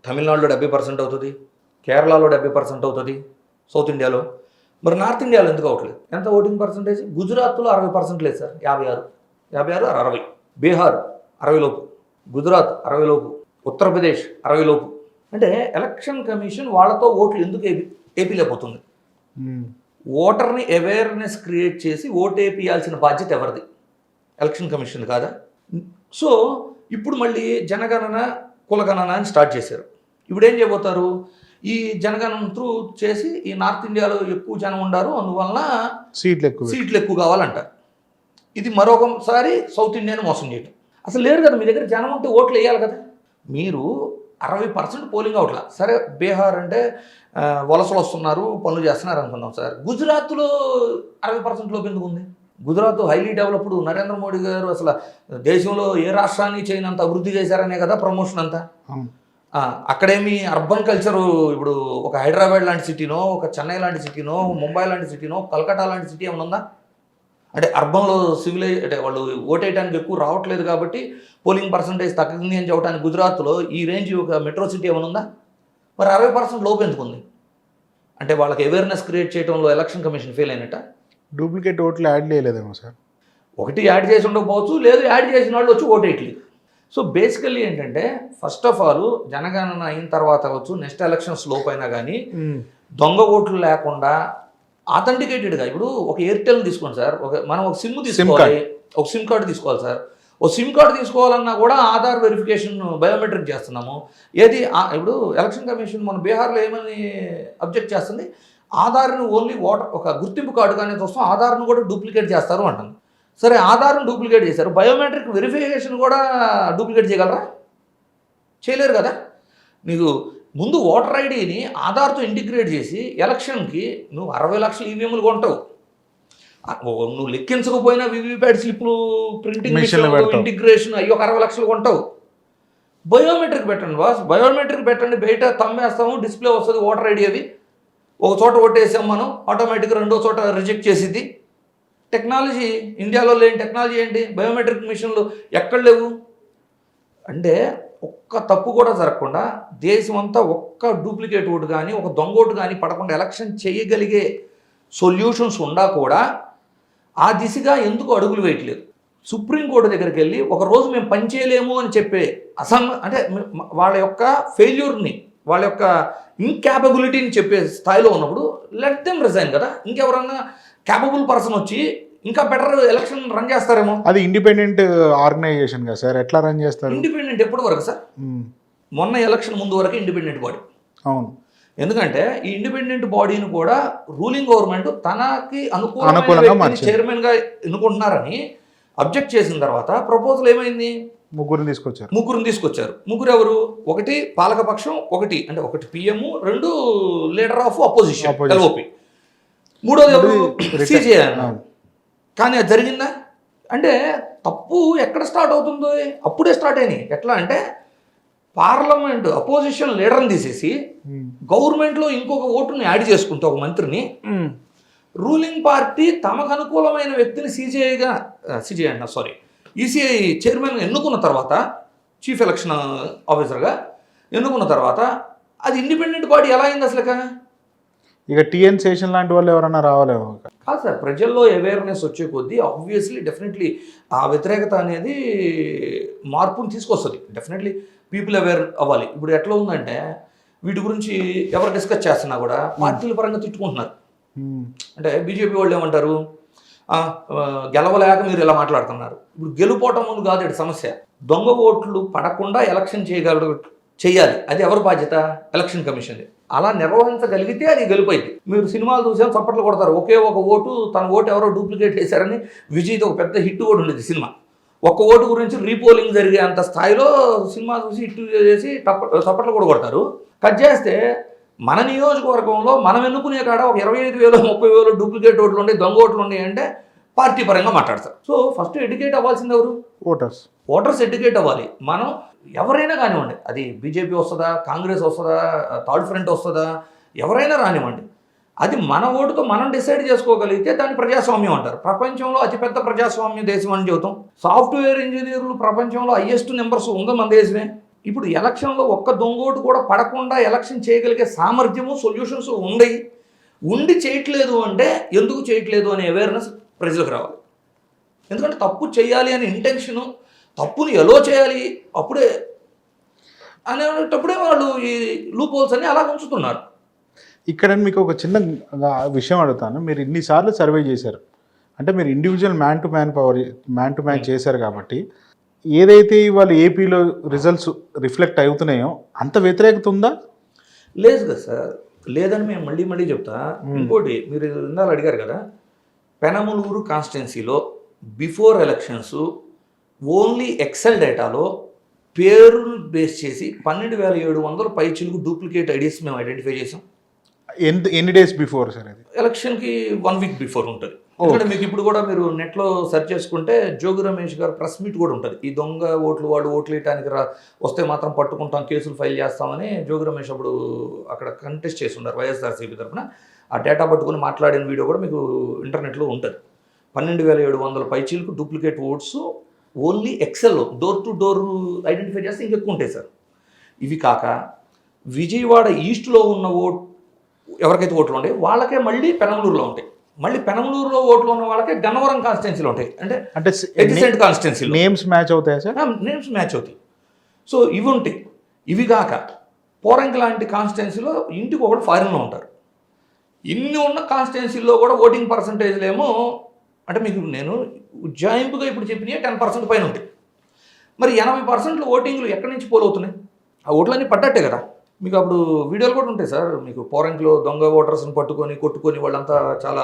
తమిళనాడులో 70% అవుతుంది, కేరళలో 70% అవుతుంది సౌత్ ఇండియాలో. మరి నార్త్ ఇండియాలో ఎందుకు అవ్వట్లేదు? ఎంత ఓటింగ్ పర్సంటేజ్? గుజరాత్లో 60% లేదు సార్, 56 60. బీహార్ 60 లోపు, గుజరాత్ 60 లోపు, ఉత్తరప్రదేశ్ 60 లోపు. అంటే ఎలక్షన్ కమిషన్ వాళ్ళతో ఓట్లు ఎందుకు ఏపీలో పోతుంది? ఓటర్ని అవేర్నెస్ క్రియేట్ చేసి ఓటు వేయాల్సిన బాధ్యత ఎవరిది? ఎలక్షన్ కమిషన్ కాదా? సో ఇప్పుడు మళ్ళీ జనగణన కులగణన అని స్టార్ట్ చేశారు. ఇప్పుడు ఏం చేయబోతారు? ఈ జనగణన త్రూ చేసి ఈ నార్త్ ఇండియాలో ఎక్కువ జనం ఉండారు, అందువలన సీట్లు ఎక్కువ కావాలంటారు. ఇది మరొకసారి సౌత్ ఇండియాని మోసం చేయటం. అసలు లేరు కదా, మీ దగ్గర జనం ఉంటే ఓట్లు వేయాలి కదా. మీరు 60% పోలింగ్ అవట్లా. సరే బీహార్ అంటే వలసలు వస్తున్నారు, పనులు చేస్తున్నారు అనుకున్నాం సార్. గుజరాత్లో 60% లోపు ఎందుకు ఉంది? గుజరాత్ హైలీ డెవలప్డ్, నరేంద్ర మోడీ గారు అసలు దేశంలో ఏ రాష్ట్రాన్ని చేయనంత అభివృద్ధి చేశారనే కదా ప్రమోషన్ అంతా. అక్కడేమి అర్బన్ కల్చరు, ఇప్పుడు ఒక హైదరాబాద్ లాంటి సిటీనో, ఒక చెన్నై లాంటి సిటీనో, ముంబై లాంటి సిటీనో, కలకట్టా లాంటి సిటీ ఏమైనా ఉందా? అంటే అర్బన్లో అంటే వాళ్ళు ఓటేయడానికి ఎక్కువ రావట్లేదు కాబట్టి పోలింగ్ పర్సంటేజ్ తగ్గింది అని చెప్పడానికి గుజరాత్లో ఈ రేంజ్ ఒక మెట్రో సిటీ ఏమైనా ఉందా? మరి 60% లోపు ఎందుకు ఉంది? అంటే వాళ్ళకి అవేర్నెస్ క్రియేట్ చేయడంలో ఎలక్షన్ కమిషన్ ఫెయిల్ అయినట్ట. డూప్లికేట్ ఓట్లు యాడ్ చేయలేదేమో సార్. ఒకటి యాడ్ చేసి ఉండకపోవచ్చు, లేదు యాడ్ చేసిన వాళ్ళు వచ్చి ఓటేయట్లేదు. సో బేసికల్లీ ఏంటంటే, ఫస్ట్ ఆఫ్ ఆల్ జనగణన అయిన తర్వాత అవచ్చు, నెక్స్ట్ ఎలక్షన్స్ లోపు అయినా కానీ దొంగ ఓట్లు లేకుండా ఆథెంటికేటెడ్గా, ఇప్పుడు ఒక ఎయిర్టెల్ తీసుకోండి సార్, మనం ఒక సిమ్ తీసుకోవాలి, ఒక సిమ్ కార్డు తీసుకోవాలి సార్. ఓ సిమ్ కార్డు తీసుకోవాలన్నా కూడా ఆధార్ వెరిఫికేషన్ బయోమెట్రిక్ చేస్తున్నాము. ఏది ఇప్పుడు ఎలక్షన్ కమిషన్ మన బీహార్లో ఏమని అబ్జెక్ట్ చేస్తుంది? ఆధార్ని ఓన్లీ ఒక గుర్తింపు కార్డు కానీ చూస్తాం, ఆధార్ను కూడా డూప్లికేట్ చేస్తారు అంటుంది. సరే ఆధార్ను డూప్లికేట్ చేశారు, బయోమెట్రిక్ వెరిఫికేషన్ కూడా డూప్లికేట్ చేయగలరా? చేయలేరు కదా. మీకు ముందు ఓటర్ ఐడిని ఆధార్తో ఇంటిగ్రేట్ చేసి ఎలక్షన్కి నువ్వు 60 లక్షల ఈవీఎంలు కొంటావు, నువ్వు లెక్కించకపోయినా వీవీప్యాట్ స్లిప్లు ప్రింటింగ్ Machine లో మిషన్ పెడతావు. ఇంటిగ్రేషన్ అయ్యి ఒక 60 లక్షలు కొంటావు. బయోమెట్రిక్ పెట్టండి బాస్, బయోమెట్రిక్ పెట్టండి, బయట తమ్మేస్తాము, డిస్ప్లే వస్తుంది ఓటర్ ఐడి, అవి ఒక చోట ఓటేసాం మనం, ఆటోమేటిక్గా రెండో చోట రిజెక్ట్ చేసిద్ది. టెక్నాలజీ, ఇండియాలో లేని టెక్నాలజీ ఏంటి? బయోమెట్రిక్ మిషన్లు ఎక్కడ లేవు. అంటే ఒక్క తప్పు కూడా జరగకుండా దేశం అంతా ఒక్క డూప్లికేట్ ఓటు కానీ ఒక దొంగ ఓటు కానీ పడకుండా ఎలక్షన్ చేయగలిగే సొల్యూషన్స్ ఉండా కూడా ఆ దిశగా ఎందుకు అడుగులు వేయట్లేదు? సుప్రీంకోర్టు దగ్గరికి వెళ్ళి ఒక రోజు మేము పనిచేయలేము అని చెప్పే అంటే వాళ్ళ యొక్క ఫెయిల్యూర్ని, వాళ్ళ యొక్క ఇన్క్యాపబిలిటీని చెప్పే స్థాయిలో ఉన్నప్పుడు లెట్ దెమ్ రిజైన్ కదా. ఇంకెవరన్నా క్యాపబుల్ పర్సన్ వచ్చి ఇంకా బెటర్ ఎలక్షన్ రన్ చేస్తారేమో. అది ఇండిపెండెంట్ ఆర్గనైజేషన్ కదా సార్, ఎట్లా రన్ చేస్తారు? ఇండిపెండెంట్ ఎప్పటి వరకు సార్? మొన్న ఎలక్షన్ ముందు వరకు ఇండిపెండెంట్ బాడీ. అవును. ఎందుకంటే ఈ ఇండిపెండెంట్ బాడీని కూడా రూలింగ్ గవర్నమెంట్ తనకి అనుకూలంగా అనుకూలంగా చైర్మన్గా ఎన్నుకుంటున్నారని అబ్జెక్ట్ చేసిన తర్వాత ప్రపోజల్ ఏమైంది? ముగ్గురిని తీసుకొచ్చారు. ముగ్గురు ఎవరు? ఒకటి పాలకపక్షం, ఒకటి PM, 2 leader of opposition LOP, మూడోది ఎవరు? సిజేఐ. కానీ అది జరిగిందా? అంటే తప్పు ఎక్కడ స్టార్ట్ అవుతుందో అప్పుడే స్టార్ట్ అయినాయి. ఎట్లా అంటే పార్లమెంట్ అపోజిషన్ లీడర్ని తీసేసి గవర్నమెంట్లో ఇంకొక ఓటుని యాడ్ చేసుకుంటే ఒక మంత్రిని, రూలింగ్ పార్టీ తమకు అనుకూలమైన వ్యక్తిని ఈసీఐ చైర్మన్గా ఎన్నుకున్న తర్వాత, చీఫ్ ఎలక్షన్ ఆఫీసర్గా ఎన్నుకున్న తర్వాత అది ఇండిపెండెంట్ బాడీ ఎలా అయింది అసలు? ఇక టీఎన్ శేషన్ లాంటి వాళ్ళు ఎవరన్నా రావాలేమో. కాదు సార్, ప్రజల్లో అవేర్నెస్ వచ్చే కొద్దీ ఆబ్వియస్లీ డెఫినెట్లీ ఆ వ్యతిరేకత అనేది మార్పుని తీసుకొస్తుంది. డెఫినెట్లీ పీపుల్ అవేర్ అవ్వాలి. ఇప్పుడు ఎట్లా ఉందంటే వీటి గురించి ఎవరు డిస్కస్ చేస్తున్నా కూడా పార్టీల పరంగా తిట్టుకుంటున్నారు. అంటే బీజేపీ వాళ్ళు ఏమంటారు, గెలవలేక మీరు ఇలా మాట్లాడుతున్నారు. ఇప్పుడు గెలుపోవటం ముందు కాదు ఇది సమస్య. దొంగ ఓట్లు పడకుండా ఎలక్షన్ చేయాలి, అది ఎవరి బాధ్యత? Election commission. అలా నిర్వహించగలిగితే అది గెలుపైంది. మీరు సినిమాలు చూసాం, చప్పట్లు కొడతారు. ఒకే ఒక ఓటు, తన ఓటు ఎవరో డూప్లికేట్ చేశారని విజయ్తో ఒక పెద్ద హిట్ కూడా ఉండేది సినిమా. ఒక్క ఓటు గురించి రీపోలింగ్ జరిగే అంత స్థాయిలో సినిమా చూసి హిట్ చేసి చప్పట్లు కూడా కొడతారు. కట్ చేస్తే మన నియోజకవర్గంలో మనం ఎన్నుకునే కాడ ఒక 25,000 30,000 డూప్లికేట్ ఓట్లు ఉండే, దొంగ ఓట్లు ఉన్నాయి అంటే పార్టీ పరంగా మాట్లాడతారు. సో ఫస్ట్ ఎడ్యుకేట్ అవ్వాల్సింది ఎవరు? ఓటర్స్ ఎడ్యుకేట్ అవ్వాలి. మనం ఎవరైనా కానివ్వండి, అది బీజేపీ వస్తుందా, కాంగ్రెస్ వస్తుందా, థర్డ్ ఫ్రంట్ వస్తుందా, ఎవరైనా రానివ్వండి, అది మన ఓటుతో మనం డిసైడ్ చేసుకోగలిగితే దాన్ని ప్రజాస్వామ్యం అంటారు. ప్రపంచంలో అతిపెద్ద ప్రజాస్వామ్య దేశం అని చెబుతాం. సాఫ్ట్వేర్ ఇంజనీర్లు ప్రపంచంలో హైయెస్ట్ నెంబర్స్ ఉందో మన దేశమే. ఇప్పుడు ఎలక్షన్లో ఒక్క దొంగోటు కూడా పడకుండా ఎలక్షన్ చేయగలిగే సామర్థ్యము, సొల్యూషన్స్ ఉండి చేయట్లేదు అంటే ఎందుకు చేయట్లేదు అనే అవేర్నెస్ ప్రజలకు రావాలి. ఎందుకంటే తప్పు చేయాలి అనే ఇంటెన్షను, తప్పుని ఎలా చేయాలి అప్పుడే అనేటప్పుడే వాళ్ళు ఈ లూప్ హోల్స్ అని అలా ఉంచుతున్నారు. ఇక్కడ మీకు ఒక చిన్న విషయం అడుగుతాను. మీరు ఇన్నిసార్లు సర్వే చేశారు అంటే మీరు ఇండివిజువల్ మ్యాన్ టు మ్యాన్ చేశారు కాబట్టి ఏదైతే ఇవాళ ఏపీలో రిజల్ట్స్ రిఫ్లెక్ట్ అవుతున్నాయో అంత వ్యతిరేకత ఉందా? లేదు కదా సార్, లేదని మేము మళ్ళీ చెప్తా. ఇంకోటి మీరు ఇందాక అడిగారు కదా, పెనమలూరు కాన్స్టిట్యున్సీలో బిఫోర్ ఎలక్షన్స్ ఓన్లీ ఎక్సెల్ డేటాలో పేరును బేస్ చేసి 12,700 పైచిలకు డూప్లికేట్ ఐడీస్ మేము ఐడెంటిఫై చేసాం. ఎన్ని డేస్ బిఫోర్ సార్? అది ఎలక్షన్కి 1 వీక్ బిఫోర్ ఉంటుంది. ఎందుకంటే మీకు ఇప్పుడు కూడా మీరు నెట్లో సెర్చ్ చేసుకుంటే జోగి రమేష్ గారు ప్రెస్ మీట్ కూడా ఉంటుంది. ఈ దొంగ ఓట్లు వాళ్ళు ఓట్లు వేయడానికి వస్తే మాత్రం పట్టుకుంటాం, కేసులు ఫైల్ చేస్తామని జోగి రమేష్ అప్పుడు అక్కడ కంటెస్ట్ చేసి ఉన్నారు వైఎస్ఆర్సీపీ తరఫున. ఆ డేటా పట్టుకుని మాట్లాడిన వీడియో కూడా మీకు ఇంటర్నెట్లో ఉంటుంది. 12,700 పైచీలకు డూప్లికేట్ ఓట్స్ ఓన్లీ ఎక్సెల్లో డోర్ టు డోర్ ఐడెంటిఫై చేస్తే ఇంకెక్కువ ఉంటాయి సార్. ఇవి కాక విజయవాడ ఈస్ట్లో ఉన్న ఎవరికైతే ఓట్లు ఉంటాయి వాళ్ళకే మళ్ళీ పెనమలూరులో ఉంటాయి. మళ్ళీ పెనమలూరులో ఓట్లు ఉన్న వాళ్ళకే గన్నవరం కాన్స్టిట్యున్సీలో ఉంటాయి. అంటే ఎగ్జిస్టెంట్ కాన్స్టిట్యున్సీలో నేమ్స్ మ్యాచ్ అవుతాయా సార్? నేమ్స్ మ్యాచ్ అవుతాయి. సో ఇవి ఉంటాయి. ఇవి కాక పోరంకి లాంటి కాన్స్టిట్యున్సీలో ఇంటికి ఒకటి ఫారిన్లో ఉంటారు. ఇన్ని ఉన్న కాన్స్టిట్యున్సీలో కూడా ఓటింగ్ పర్సంటేజ్లు ఏమో అంటే మీకు నేను ఉజ్జాయింపుగా ఇప్పుడు చెప్పినవి 10% పైన ఉంటాయి. మరి 80% ఓటింగ్లు ఎక్కడి నుంచి పోలవుతున్నాయి? ఆ ఓట్లన్నీ పడ్డట్టే కదా. మీకు అప్పుడు వీడియోలు కూడా ఉంటాయి సార్. మీకు పోరంకిలో దొంగ ఓటర్స్ని కొట్టుకొని వాళ్ళంతా చాలా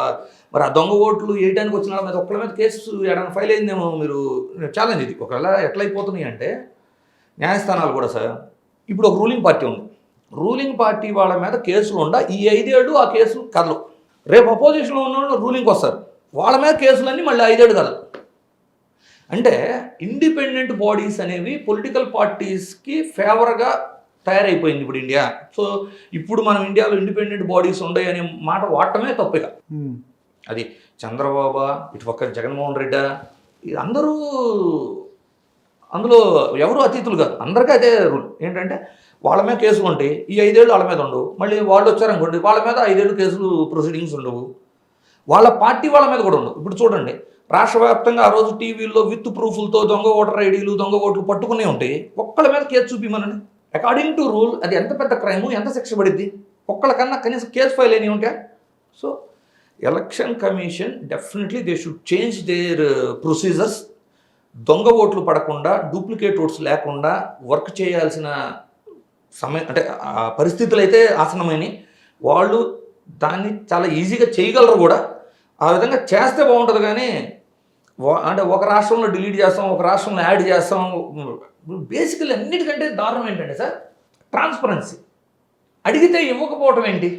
మరి ఆ దొంగ ఓట్లు వేయడానికి వచ్చిన వాళ్ళ మీద ఒక్కళ్ళ మీద కేసు ఏడాది ఫైల్ అయిందేమో. మీరు ఛాలెంజ్ ఇది ఒకవేళ ఎట్లయిపోతున్నాయి అంటే న్యాయస్థానాలు కూడా సార్ ఇప్పుడు ఒక రూలింగ్ పార్టీ ఉంది, రూలింగ్ పార్టీ వాళ్ళ మీద కేసులు ఉండ ఈ 5 ఏళ్ళు ఆ కేసులు కదలవు. రేపు అపోజిషన్లో ఉన్న వాళ్ళు రూలింగ్కి వస్తారు, వాళ్ళ మీద కేసులన్నీ మళ్ళీ 5 ఏళ్ళు కదలవు. అంటే ఇండిపెండెంట్ బాడీస్ అనేవి పొలిటికల్ పార్టీస్కి ఫేవర్గా తయారైపోయింది ఇప్పుడు ఇండియా. సో ఇప్పుడు మనం ఇండియాలో ఇండిపెండెంట్ బాడీస్ ఉన్నాయి అనే మాట వాడటమే తప్పిక. అది చంద్రబాబు, ఇటు పక్క జగన్మోహన్ రెడ్డి, అందరూ అందులో ఎవరు అతీతులు కాదు, అందరికీ అదే రూల్. ఏంటంటే వాళ్ళ మీద కేసులు ఉంటాయి, ఈ 5 ఏళ్ళు వాళ్ళ మీద ఉండవు. మళ్ళీ వాళ్ళు వచ్చారనుకోండి, వాళ్ళ మీద 5 ఏళ్ళు కేసులు ప్రొసీడింగ్స్ ఉండవు. వాళ్ళ పార్టీ వాళ్ళ మీద కూడా ఉండవు. ఇప్పుడు చూడండి, రాష్ట్ర వ్యాప్తంగా ఆ రోజు టీవీల్లో విత్ ప్రూఫ్లతో దొంగ ఓటర్ ఐడీలు, దొంగ ఓట్లు పట్టుకునే ఉంటాయి. ఒక్కళ్ళ మీద కేసు చూపిమనండి. అకార్డింగ్ టు రూల్ అది ఎంత పెద్ద క్రైము, ఎంత శిక్ష పడిద్ది? ఒక్కళ్ళకన్నా కనీసం కేసు ఫైల్ అయినవి ఉంటాయా? So election commission definitely they should change their procedures. దొంగ ఓట్లు పడకుండా, డూప్లికేట్ ఓట్స్ లేకుండా వర్క్ చేయాల్సిన సమయం అంటే పరిస్థితులు అయితే ఆసనమైనవి. వాళ్ళు దాన్ని చాలా ఈజీగా చేయగలరు కూడా. ఆ విధంగా చేస్తే బాగుంటుంది. కానీ అంటే ఒక రాష్ట్రంలో డిలీట్ చేస్తాం, ఒక రాష్ట్రంలో యాడ్ చేస్తాం. బేసికల్లీ అన్నిటికంటే దారుణం ఏంటంటే సార్, ట్రాన్స్పరెన్సీ. అడిగితే ఇవ్వకపోవటం ఏంటి?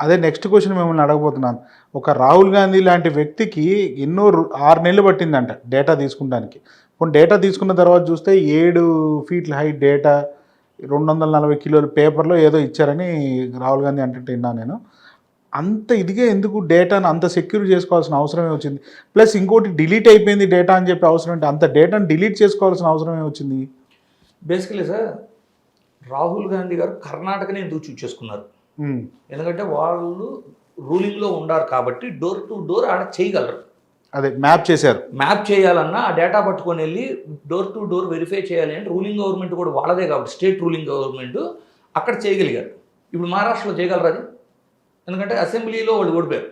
అదే నెక్స్ట్ క్వశ్చన్ మిమ్మల్ని అడగబోతున్నాను. ఒక రాహుల్ గాంధీ లాంటి వ్యక్తికి 6 నెలలు పట్టిందంట డేటా తీసుకుంటానికి. కొన్ని డేటా తీసుకున్న తర్వాత చూస్తే 7 ఫీట్ల హైట్ డేటా, 240 కిలోల పేపర్లో ఏదో ఇచ్చారని రాహుల్ గాంధీ అంటే విన్నా నేను. అంత ఇదిగా ఎందుకు డేటాను అంత సెక్యూర్ చేసుకోవాల్సిన అవసరమే వచ్చింది? ప్లస్ ఇంకోటి డిలీట్ అయిపోయింది డేటా అని చెప్పి అవసరం ఏంటి? అంత డేటాను డిలీట్ చేసుకోవాల్సిన అవసరమే వచ్చింది? బేసికలీ సార్, రాహుల్ గాంధీ గారు కర్ణాటకనే ఎందుకు చూస్ చేసుకున్నారు? ఎందుకంటే వాళ్ళు రూలింగ్లో ఉండారు కాబట్టి డోర్ టు డోర్ ఆడ చేయగలరు. అదే మ్యాప్ చేశారు. మ్యాప్ చేయాలన్నా ఆ డేటా పట్టుకొని వెళ్ళి డోర్ టు డోర్ వెరిఫై చేయాలి అంటే రూలింగ్ గవర్నమెంట్ కూడా వాళ్ళదే కాబట్టి, స్టేట్ రూలింగ్ గవర్నమెంట్ అక్కడ చేయగలిగారు. ఇప్పుడు మహారాష్ట్రలో చేయగలరు అది? ఎందుకంటే అసెంబ్లీలో వాళ్ళు ఓడిపోయారు.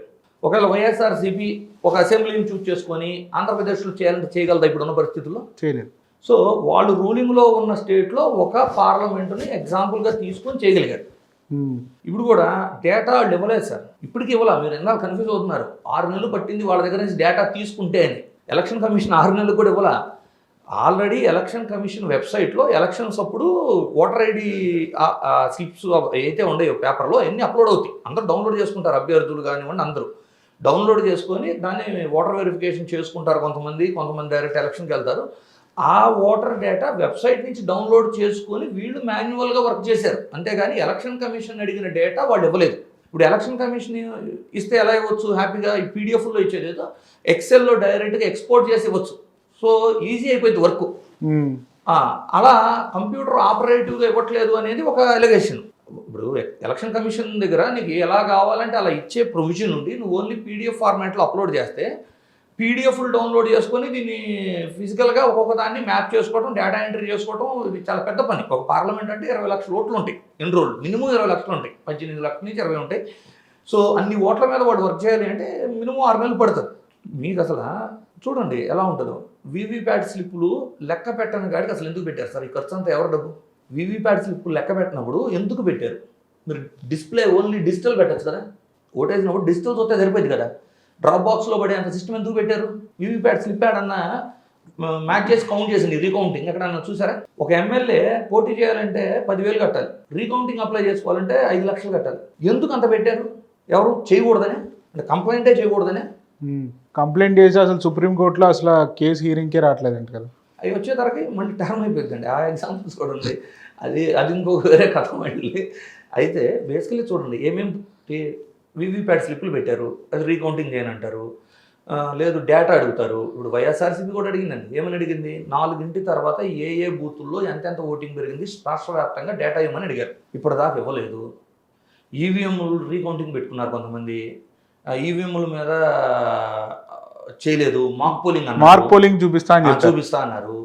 ఒకవేళ వైఎస్ఆర్సీపీ ఒక అసెంబ్లీని చూస్ చేసుకొని ఆంధ్రప్రదేశ్లో చేయాలంటే చేయగలదా ఇప్పుడున్న పరిస్థితుల్లో? చేయలేదు. సో వాళ్ళు రూలింగ్లో ఉన్న స్టేట్లో ఒక పార్లమెంటుని ఎగ్జాంపుల్గా తీసుకొని చేయగలిగారు. ఇప్పుడు కూడా డేటా వాళ్ళు ఇవ్వలేదు సార్, ఇప్పటికీ ఇవ్వాల. మీరు ఎందాక కన్ఫ్యూజ్ అవుతున్నారు. 6 నెలలు పట్టింది వాళ్ళ దగ్గర నుంచి డేటా తీసుకుంటే అని. ఎలక్షన్ కమిషన్ 6 నెలలు కూడా ఇవ్వాల. ఆల్రెడీ ఎలక్షన్ కమిషన్ వెబ్సైట్లో ఎలక్షన్స్ అప్పుడు ఓటర్ ఐడి స్లిప్స్ అయితే ఉండేవి పేపర్లో అన్నీ అప్లోడ్ అవుతాయి. అందరూ డౌన్లోడ్ చేసుకుంటారు, అభ్యర్థులు కానివ్వండి అందరూ డౌన్లోడ్ చేసుకొని దాన్ని ఓటర్ వెరిఫికేషన్ చేసుకుంటారు. కొంతమంది డైరెక్ట్ ఎలక్షన్కి వెళ్తారు. ఆ ఓటర్ డేటా వెబ్సైట్ నుంచి డౌన్లోడ్ చేసుకొని వీళ్ళు మాన్యువల్గా వర్క్ చేశారు. అంతేగాని ఎలక్షన్ కమిషన్ అడిగిన డేటా వాళ్ళు ఇవ్వలేదు. ఇప్పుడు ఎలక్షన్ కమిషన్ ఇస్తే ఎలా ఇవ్వచ్చు? హ్యాపీగా ఈ పీడిఎఫ్లో ఇచ్చేదేదో ఎక్సెల్లో డైరెక్ట్గా ఎక్స్పోర్ట్ చేసి ఇవ్వచ్చు. సో ఈజీ అయిపోయింది వర్క్. అలా కంప్యూటర్ ఆపరేటివ్గా ఇవ్వట్లేదు అనేది ఒక ఎలిగేషన్. ఇప్పుడు ఎలక్షన్ కమిషన్ దగ్గర నీకు ఎలా కావాలంటే అలా ఇచ్చే ప్రొవిజన్ ఉండి నువ్వు ఓన్లీ పీడిఎఫ్ ఫార్మాట్లో అప్లోడ్ చేస్తే పీడిఎఫ్లు డౌన్లోడ్ చేసుకొని దీన్ని ఫిజికల్గా ఒక్కొక్క దాన్ని మ్యాప్ చేసుకోవడం, డేటా ఎంట్రీ చేసుకోవడం ఇది చాలా పెద్ద పని. ఒక పార్లమెంట్ అంటే 20 లక్షల ఓట్లు ఉంటాయి, ఎన్రోల్ మినిమం 20 లక్షలు ఉంటాయి, 18 లక్షల నుంచి 20 ఉంటాయి. సో అన్ని ఓట్ల మీద వాడు వర్క్ చేయాలి అంటే మినిమం 6 నెలలు పడుతుంది. మీకు అసలు చూడండి ఎలా ఉంటుందో. వీవీప్యాట్ స్లిప్పులు లెక్క పెట్టని కాడికి అసలు ఎందుకు పెట్టారు సార్? ఈ ఖర్చు అంతా ఎవరు డబ్బు? వీవీప్యాట్ స్లిప్పులు లెక్క పెట్టినప్పుడు ఎందుకు పెట్టారు? మీరు డిస్ప్లే ఓన్లీ డిజిటల్ పెట్టచ్చు కదా, ఓటేసినప్పుడు డిజిటల్ చూస్తే సరిపోయింది కదా. డ్రాప్ బాక్స్లో పడే అంత సిస్టమ్ ఎందుకు పెట్టారు? వీవీప్యాట్ స్లిప్ యాడ్ అన్న మ్యాచ్ చేసి కౌంట్ చేసింది రీకౌంటింగ్ ఎక్కడన్నా చూసారా? ఒక ఎమ్మెల్యే పోటీ చేయాలంటే 10,000 కట్టాలి, రీకౌంటింగ్ అప్లై చేసుకోవాలంటే 5 లక్షలు కట్టాలి. ఎందుకు అంత పెట్టారు? ఎవరు చేయకూడదని, అంటే కంప్లైంటే చేయకూడదని. కంప్లైంట్ చేసి అసలు సుప్రీంకోర్టులో అసలు కేసు హీరింగ్కే రావట్లేదంట కదా. అవి వచ్చే తరకి మళ్ళీ టర్మ్ అయిపోతుందండి. ఆ ఎగ్జాంపుల్స్ కూడా ఉంది. అది ఇంకొక వేరే కథ మళ్ళీ. అయితే బేసికలీ చూడండి ఏమేమి వీవీప్యాట్ స్లిప్పులు పెట్టారు, అది రీకౌంటింగ్ చేయని అంటారు, లేదు డేటా అడుగుతారు. ఇప్పుడు వైఎస్ఆర్సీపీ కూడా అడిగిందండి. ఏమని అడిగింది? 4 తర్వాత ఏ బూతుల్లో ఎంతెంత ఓటింగ్ పెరిగింది రాష్ట్ర వ్యాప్తంగా డేటా ఇవ్వమని అడిగారు. ఇప్పటిదాకా ఇవ్వలేదు. ఈవీఎంలు రీకౌంటింగ్ పెట్టుకున్నారు కొంతమంది, ఈవీఎంల మీద చేయలేదు. మాక్ పోలింగ్ చూపిస్తా అన్నారు.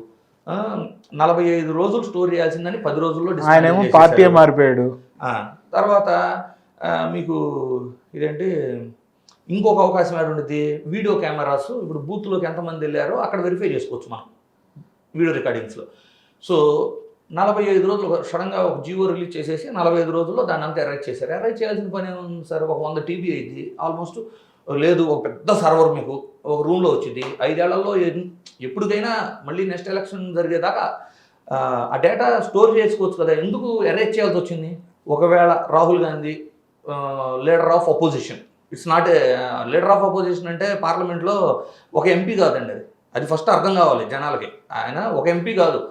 45 రోజులు స్టోర్ చేయాల్సిందని 10 రోజుల్లో పార్టీ మారిపోయాడు. తర్వాత మీకు ఇదేంటి ఇంకొక అవకాశం ఏడు ఉండేది, వీడియో కెమెరాస్. ఇప్పుడు బూత్లోకి ఎంతమంది వెళ్ళారో అక్కడ వెరిఫై చేసుకోవచ్చు మనం వీడియో రికార్డింగ్స్లో. సో 45 రోజులు సడన్గా ఒక జీవో రిలీజ్ చేసేసి 45 రోజుల్లో దాన్ని అంతా అరైజ్ చేశారు. అరైజ్ చేయాల్సిన పని ఏముంది సార్? ఒక 100 TB అయింది ఆల్మోస్ట్. లేదు ఒక పెద్ద సర్వర్ మీకు ఒక రూమ్లో వచ్చింది. 5 ఏళ్లలో ఎప్పటికైనా మళ్ళీ నెక్స్ట్ ఎలక్షన్ జరిగేదాకా ఆ డేటా స్టోర్ చేసుకోవచ్చు కదా. ఎందుకు అరైజ్ చేయాల్సి వచ్చింది? ఒకవేళ Rahul Gandhi leader of opposition, it's not a leader of opposition అంటే పార్లమెంట్లో ఒక ఎంపీ కాదండి, అది ఫస్ట్ అర్థం కావాలి జనాలకి. ఆయన ఒక ఎంపీ కాదు,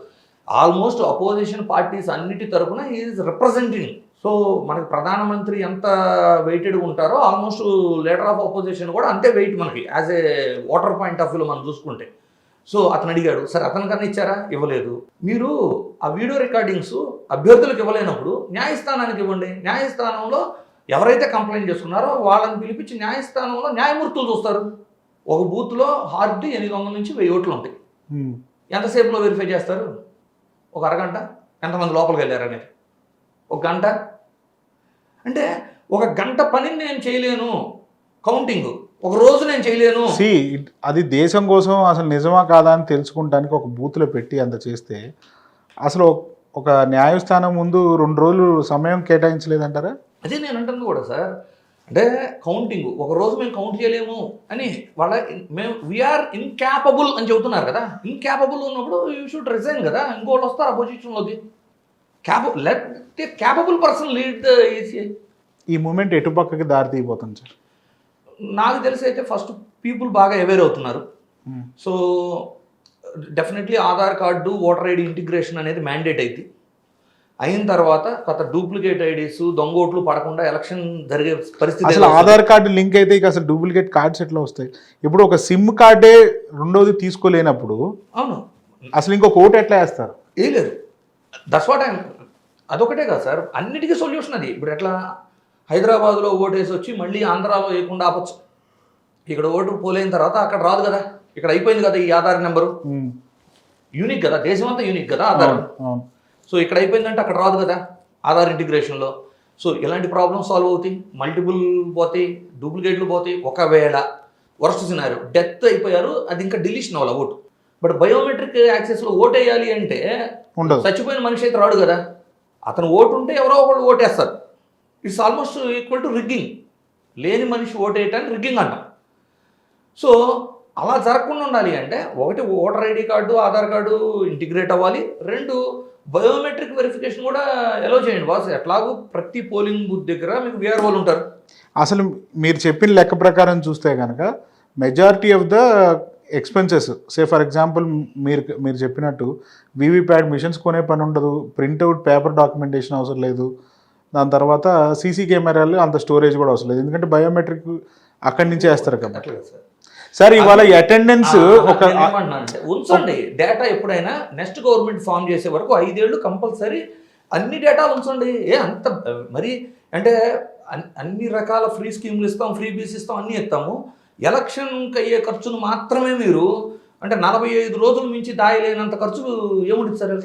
ఆల్మోస్ట్ అపోజిషన్ పార్టీస్ అన్నిటి తరపున ఈజ్ రిప్రజెంటింగ్. సో మనకి ప్రధానమంత్రి ఎంత వెయిటెడ్గా ఉంటారో ఆల్మోస్ట్ లీడర్ ఆఫ్ అపోజిషన్ కూడా అంతే వెయిట్ మనకి as a voter point of వ్యూలో మనం చూసుకుంటే. సో అతను అడిగాడు, సరే అతనికన్నా ఇచ్చారా? ఇవ్వలేదు. మీరు ఆ వీడియో రికార్డింగ్స్ అభ్యర్థులకు ఇవ్వలేనప్పుడు న్యాయస్థానానికి ఇవ్వండి. న్యాయస్థానంలో ఎవరైతే కంప్లైంట్ చేసుకున్నారో వాళ్ళని పిలిపించి న్యాయస్థానంలో న్యాయమూర్తులు చూస్తారు. ఒక బూత్లో హార్డ్లీ 800 నుంచి 1000 ఓట్లు ఉంటాయి. ఎంతసేపులో వెరిఫై చేస్తారు? ఒక అరగంట. ఎంతమంది లోపలికి వెళ్ళారు అనేది ఒక గంట. అంటే ఒక గంట పనిని నేను చేయలేను, కౌంటింగ్ ఒక రోజు నేను చేయలేను. అది దేశం కోసం అసలు నిజమా కాదా అని తెలుసుకుంటానికి ఒక బూత్లో పెట్టి అంత చేస్తే అసలు ఒక న్యాయస్థానం ముందు 2 రోజులు సమయం కేటాయించలేదంటారా? అదే నేను అంటుంది కూడా సార్. అంటే కౌంటింగ్ ఒక రోజు మేము కౌంట్ చేయలేము అని మేము వీఆర్ ఇన్క్యాపబుల్ అని చెబుతున్నారు కదా. ఇన్క్యాపబుల్ ఉన్నప్పుడు యూ షుడ్ రిజైన్ కదా, ఇంకోటి వస్తారు అపోజిషన్లోకి. Let the capable person lead the ECI. ఈ మూమెంట్ ఎటు పక్కకి దారి తీయబోతుంది సార్? నాకు తెలిసి అయితే ఫస్ట్ పీపుల్ బాగా అవేర్ అవుతున్నారు. So definitely Aadhaar card voter ID integration అనేది మ్యాండేట్ అయింది. అయిన తర్వాత కొత్త డూప్లికేట్ ఐడీస్ దొంగ ఓట్లు పడకుండా ఎలక్షన్ జరిగే పరిస్థితి. అసలు ఆధార్ కార్డు లింక్ అయితే ఇక అసలు డూప్లికేట్ కార్డ్స్ ఎట్లా వస్తాయి? ఇప్పుడు ఒక సిమ్ కార్డే రెండోది తీసుకోలేనప్పుడు అవును అసలు ఇంకొక ఓటు ఎట్లా వేస్తారు? ఏ లేదు. దట్స్ వాట్ అదొకటే కదా సార్, అన్నిటికీ సొల్యూషన్ అది. ఇప్పుడు ఎట్లా హైదరాబాద్లో ఓటు వేసి వచ్చి మళ్ళీ ఆంధ్రాలో వేయకుండా ఆపచ్చు. ఇక్కడ ఓటు పోలైన తర్వాత అక్కడ రాదు కదా, ఇక్కడ అయిపోయింది కదా ఈ ఆధార్ నెంబరు. యూనిక్ కదా, దేశం అంతా యూనిక్ కదా ఆధార్. సో ఇక్కడ అయిపోయిందంటే అక్కడ రాదు కదా ఆధార్ ఇంటిగ్రేషన్లో. సో ఇలాంటి ప్రాబ్లమ్స్ సాల్వ్ అవుతాయి, మల్టిపుల్ పోతాయి, డూప్లికేట్లు పోతాయి. ఒకవేళ వర్స్ట్ సినారియో డెత్ అయిపోయారు, అది ఇంకా డిలీషన్ అవ్వాలి ఓటు. బట్ బయోమెట్రిక్ యాక్సెస్లో ఓటు వేయాలి అంటే చచ్చిపోయిన మనిషి అయితే రాడు కదా, అతను ఓటు ఉంటే ఎవరో ఒకళ్ళు ఓటేస్తారు. It's almost equal to rigging. లేని మనిషి ఓటు వేయటానికి రిగ్గింగ్ అంటాం. సో అలా జరగకుండా ఉండాలి అంటే ఒకటి voter ID card Aadhaar card integrate అవ్వాలి. 2 బయోమెట్రిక్ వెరిఫికేషన్ కూడా ఎలో చేయండి బాస్. ఎట్లాగూ ప్రతి పోలింగ్ బూత్ దగ్గర మీకు వీఆర్ఓలు ఉంటారు. అసలు మీరు చెప్పిన లెక్క ప్రకారం చూస్తే కనుక majority of the expenses for example మీరు చెప్పినట్టు వీవీప్యాట్ మిషన్స్ కొనే పని ఉండదు, ప్రింట్అవుట్ పేపర్ డాక్యుమెంటేషన్ అవసరం లేదు, దాని తర్వాత సీసీ కెమెరాలు అంత స్టోరేజ్ కూడా అవసరం లేదు, ఎందుకంటే బయోమెట్రిక్ అక్కడి నుంచే వేస్తారు కాబట్టి. సార్ ఇవాళ అటెండెన్స్ ఉంచండి డేటా. ఎప్పుడైనా నెక్స్ట్ గవర్నమెంట్ ఫామ్ చేసే వరకు 5 ఏళ్ళు కంపల్సరీ అన్ని డేటా ఉంచండి. అంత మరి అంటే అన్ని రకాల ఫ్రీ స్కీమ్లు ఇస్తాం, ఫ్రీ బీస్ ఇస్తాం, అన్నీ ఇస్తాము. ఎలక్షన్కి అయ్యే ఖర్చును మాత్రమే మీరు అంటే 45 రోజుల మించి దాయలేనంత ఖర్చు ఏముంటుంది సార్?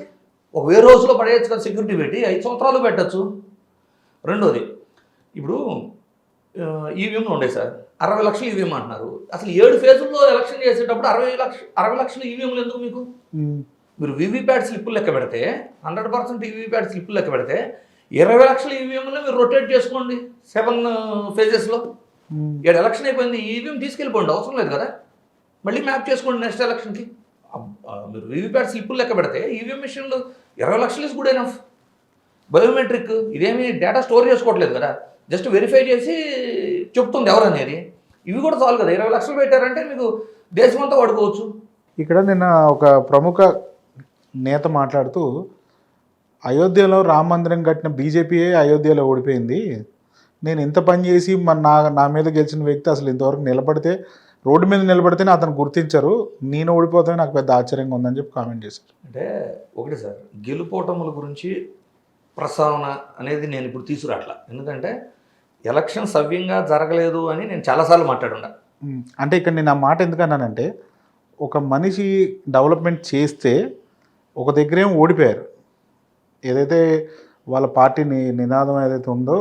ఒక 1000 రోజుల్లో పడేయచ్చు కదా సెక్యూరిటీ పెట్టి, 5 సంవత్సరాలు పెట్టచ్చు. రెండోది ఇప్పుడు ఈవీఎంలు ఉండే సార్, 60 లక్షలు ఈవీఎం అంటున్నారు. అసలు 7 ఫేజుల్లో ఎలక్షన్ చేసేటప్పుడు 60 లక్షలు ఈవీఎంలు ఎందుకు మీకు? మీరు వీవీప్యాట్ స్లిప్పులు లెక్క పెడితే 100% వీవీప్యాట్ స్లిప్పులు లెక్క పెడితే 20 లక్షల ఈవీఎంలో మీరు రొటేట్ చేసుకోండి 7 ఫేజెస్లో. 7 ఎలక్షన్ అయిపోయింది, ఈవీఎం తీసుకెళ్ళిపోండి, అవసరం లేదు కదా, మళ్ళీ మ్యాప్ చేసుకోండి నెక్స్ట్ ఎలక్షన్కి. మీరు వీవీప్యాట్ స్లిప్పులు లెక్క పెడితే ఈవీఎం మిషన్లు 20 లక్షలు ఇస్ గుడ్ ఎనఫ్. బయోమెట్రిక్ ఇదేమి డేటా స్టోర్ చేసుకోవట్లేదు కదా, జస్ట్ వెరిఫై చేసి చెప్తుంది ఎవరనేది. ఇవి కూడా చాలు కదా. 20 లక్షలు పెట్టారంటే మీకు దేశం అంతా వాడుకోవచ్చు. ఇక్కడ నిన్న ఒక ప్రముఖ నేత మాట్లాడుతూ అయోధ్యలో రామ మందిరం కట్టిన బీజేపీయే అయోధ్యలో ఓడిపోయింది, నేను ఇంత పని చేసి నా మీద గెలిచిన వ్యక్తి అసలు ఇంతవరకు రోడ్డు మీద నిలబడితేనే అతను గుర్తించారు, నేను ఓడిపోతే నాకు పెద్ద ఆశ్చర్యంగా ఉందని చెప్పి కామెంట్ చేశారు. అంటే ఒకటి సార్, గెలుపోటముల గురించి ప్రస్తావన అనేది నేను ఇప్పుడు తీసుకురాట్లా. ఎందుకంటే ఎలక్షన్ సవ్యంగా జరగలేదు అని నేను చాలాసార్లు మాట్లాడున్నా. అంటే ఇక్కడ నేను ఆ మాట ఎందుకన్నానంటే ఒక మనిషి డెవలప్మెంట్ చేస్తే ఒక దగ్గర ఏం ఓడిపోయారు, ఏదైతే వాళ్ళ పార్టీ నినాదం ఏదైతే ఉందో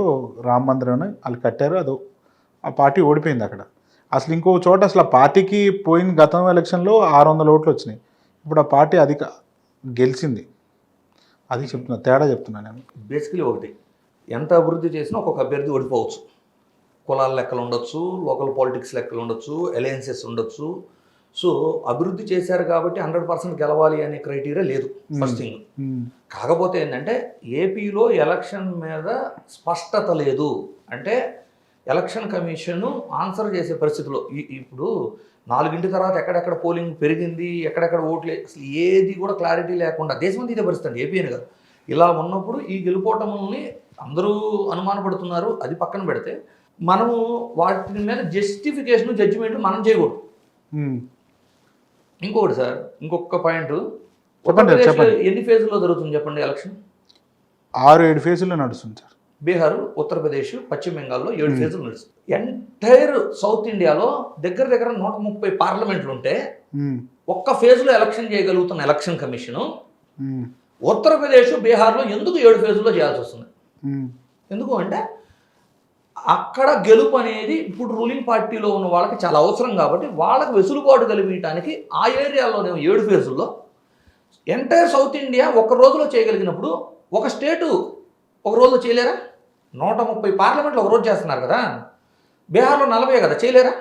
రామ మందిరం వాళ్ళు కట్టారో అది ఆ పార్టీ ఓడిపోయింది అక్కడ. అసలు ఇంకో చోట అసలు ఆ పార్టీకి పోయిన గతం ఎలక్షన్లో 600 ఓట్లు వచ్చినాయి, ఇప్పుడు ఆ పార్టీ గెలిచింది. అది తేడా చెప్తున్నా నేను. బేసికలీ ఒకటి, ఎంత అభివృద్ధి చేసినా ఒక్కొక్క అభ్యర్థి ఓడిపోవచ్చు. కులాల లెక్కలు ఉండొచ్చు, లోకల్ పాలిటిక్స్ లెక్కలు ఉండొచ్చు, అలయన్సెస్ ఉండొచ్చు. సో అభివృద్ధి చేశారు కాబట్టి 100% గెలవాలి అనే క్రైటీరియా లేదు ఫస్ట్ థింగ్. కాకపోతే ఏంటంటే ఏపీలో ఎలక్షన్ మీద స్పష్టత లేదు. అంటే ఎలక్షన్ కమిషన్ ఆన్సర్ చేసే పరిస్థితిలో ఇప్పుడు 4 తర్వాత ఎక్కడెక్కడ పోలింగ్ పెరిగింది, ఎక్కడెక్కడ ఓట్లు అసలు ఏది కూడా క్లారిటీ లేకుండా దేశమంతా ఇదే పరిస్థితి అండి, ఏపీ అని కాదు. ఇలా ఉన్నప్పుడు ఈ గెలుపోటముల్ని అందరూ అనుమానపడుతున్నారు. అది పక్కన పెడితే మనము వాటి మీద జస్టిఫికేషన్ జడ్జిమెంట్ మనం చేయకూడదు. ఇంకొకటి సార్, ఇంకొక పాయింట్, ఎన్ని ఫేజుల్లో జరుగుతుంది చెప్పండి ఎలక్షన్? 6-7 ఫేజుల్లో నడుస్తుంది సార్. బీహార్, ఉత్తరప్రదేశ్, పశ్చిమ బెంగాల్లో 7 ఫేజులు నడుస్తుంది. ఎంటైర్ సౌత్ ఇండియాలో దగ్గర 130 పార్లమెంట్లు ఉంటే ఒక్క ఫేజ్లో ఎలక్షన్ చేయగలుగుతున్న ఎలక్షన్ కమిషను ఉత్తరప్రదేశ్, బీహార్లో ఎందుకు 7 ఫేజుల్లో చేయాల్సి వస్తుంది? ఎందుకు అంటే అక్కడ గెలుపు అనేది ఇప్పుడు రూలింగ్ పార్టీలో ఉన్న వాళ్ళకి చాలా అవసరం కాబట్టి వాళ్ళకి వెసులుబాటు కలిగించడానికి ఆ ఏరియాలోనే 7 ఫేజుల్లో ఎంటైర్ సౌత్ ఇండియా ఒక రోజులో చేయగలిగినప్పుడు ఒక స్టేటు ఒక రోజులో చేయలేరా? 130 పార్లమెంట్లు ఒక రోజు చేస్తున్నారు కదా, బీహార్లో 40 కదా, చేయలేరా?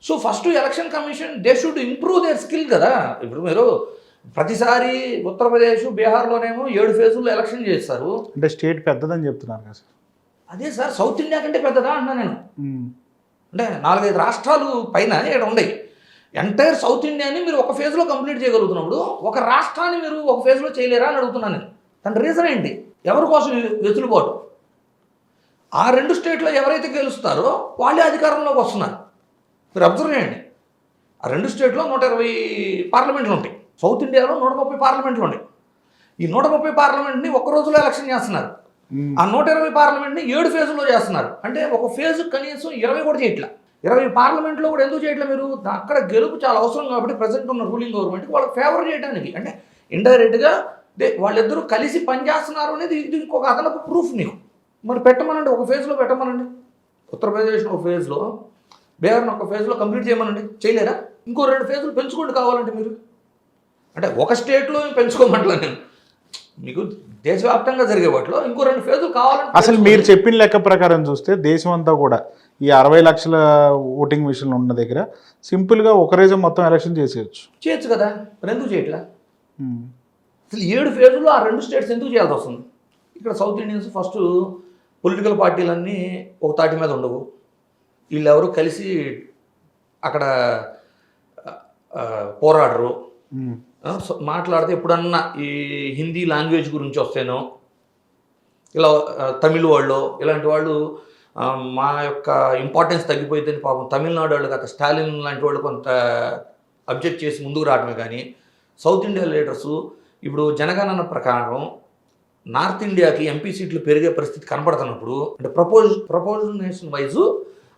So first election commission they should improve their skill కదా. ఇప్పుడు మీరు ప్రతిసారి ఉత్తరప్రదేశ్, బీహార్లోనేమో 7 ఫేజుల్లో ఎలక్షన్ చేస్తారు. అంటే స్టేట్ పెద్దదని చెప్తున్నారు కదా సార్. అదే సార్, సౌత్ ఇండియా కంటే పెద్దదా అన్నా నేను. అంటే 4-5 రాష్ట్రాలు పైన ఇక్కడ ఉన్నాయి. ఎంటైర్ సౌత్ ఇండియాని మీరు ఒక ఫేజ్లో కంప్లీట్ చేయగలుగుతున్నప్పుడు ఒక రాష్ట్రాన్ని మీరు ఒక ఫేజ్లో చేయలేరా అని అడుగుతున్నాను నేను. దాని రీజన్ ఏంటి? ఎవరి కోసం వెసులుబాటు? ఆ 2 స్టేట్లో ఎవరైతే గెలుస్తారో వాళ్ళే అధికారంలోకి వస్తున్నారు. మీరు అబ్జర్వ్ చేయండి, ఆ 2 స్టేట్లో 120 పార్లమెంట్లు ఉంటాయి. సౌత్ ఇండియాలో 130 పార్లమెంట్లు ఉన్నాయి. ఈ 130 పార్లమెంట్ని ఒక్క రోజులో ఎలక్షన్ చేస్తున్నారు. ఆ 120 పార్లమెంట్ని 7 ఫేజుల్లో చేస్తున్నారు. అంటే ఒక ఫేజ్ కనీసం 20 కూడా చేయట్లా. 20 పార్లమెంట్లో కూడా ఎందుకు చేయట్లేదు మీరు? అక్కడ గెలుపు చాలా అవసరం కాబట్టి ప్రజెంట్ ఉన్న రూలింగ్ గవర్నమెంట్కి వాళ్ళకి ఫేవర్ చేయడానికి, అంటే ఇండైరెక్ట్గా వాళ్ళిద్దరూ కలిసి పనిచేస్తున్నారు అనేది ఇది ఇంకొక అదనపు ప్రూఫ్ నీకు. మరి పెట్టమనండి, ఒక ఫేజ్లో పెట్టమనండి. ఉత్తరప్రదేశ్ని ఒక ఫేజ్లో, బీహార్ని ఒక ఫేజ్లో కంప్లీట్ చేయమనండి. చేయలేరా? ఇంకో 2 ఫేజులు పెంచుకోండి కావాలంటే మీరు. అంటే ఒక స్టేట్లో పెంచుకోమంటలే నేను, మీకు దేశవ్యాప్తంగా జరిగే వాటిలో ఇంకో 2 ఫేజులు కావాలంటే. అసలు మీరు చెప్పిన లెక్క ప్రకారం చూస్తే దేశం అంతా కూడా ఈ 60 లక్షల ఓటింగ్ విషయంలో ఉన్న దగ్గర సింపుల్గా ఒక రోజు మొత్తం ఎలక్షన్ చేయొచ్చు కదా, మరి ఎందుకు చేయట్లా? అసలు 7 ఫేజుల్లో ఆ 2 స్టేట్స్ ఎందుకు చేయాల్సి వస్తుంది? ఇక్కడ సౌత్ ఇండియన్స్ ఫస్ట్ పొలిటికల్ పార్టీలన్నీ ఒక తాటి మీద ఉండవు. వీళ్ళెవరూ కలిసి అక్కడ పోరాడరు. మాట్లాడితే ఎప్పుడన్నా ఈ హిందీ లాంగ్వేజ్ గురించి వస్తేనో, ఇలా తమిళ వాళ్ళు ఇలాంటి వాళ్ళు మా యొక్క ఇంపార్టెన్స్ తగ్గిపోయిందని పాపం తమిళనాడు వాళ్ళు గత స్టాలిన్ లాంటి వాళ్ళు కొంత అబ్జెక్ట్ చేసి ముందుకు రావడమే. కానీ సౌత్ ఇండియా లీడర్సు ఇప్పుడు జనగణన ప్రకారం నార్త్ ఇండియాకి ఎంపీ సీట్లు పెరిగే పరిస్థితి కనబడుతున్నప్పుడు, అంటే ప్రపోజనేషన్ వైజు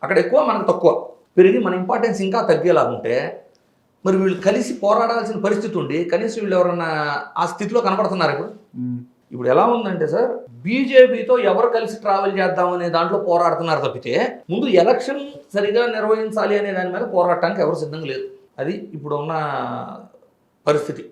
అక్కడ ఎక్కువ మనకు తక్కువ పెరిగి మన ఇంపార్టెన్స్ ఇంకా తగ్గేలాగుంటే మరి వీళ్ళు కలిసి పోరాడాల్సిన పరిస్థితి ఉండి కనీసం వీళ్ళు ఎవరన్నా ఆ స్థితిలో కనబడుతున్నారు ఇప్పుడు. ఇప్పుడు ఎలా ఉందంటే సార్, బీజేపీతో ఎవరు కలిసి ట్రావెల్ చేద్దామనే దాంట్లో పోరాడుతున్నారు తప్పితే ముందు ఎలక్షన్ సరిగా నిర్వహించాలి అనే దాని మీద పోరాడటానికి ఎవరు సిద్ధంగా లేదు. అది ఇప్పుడు ఉన్న పరిస్థితి.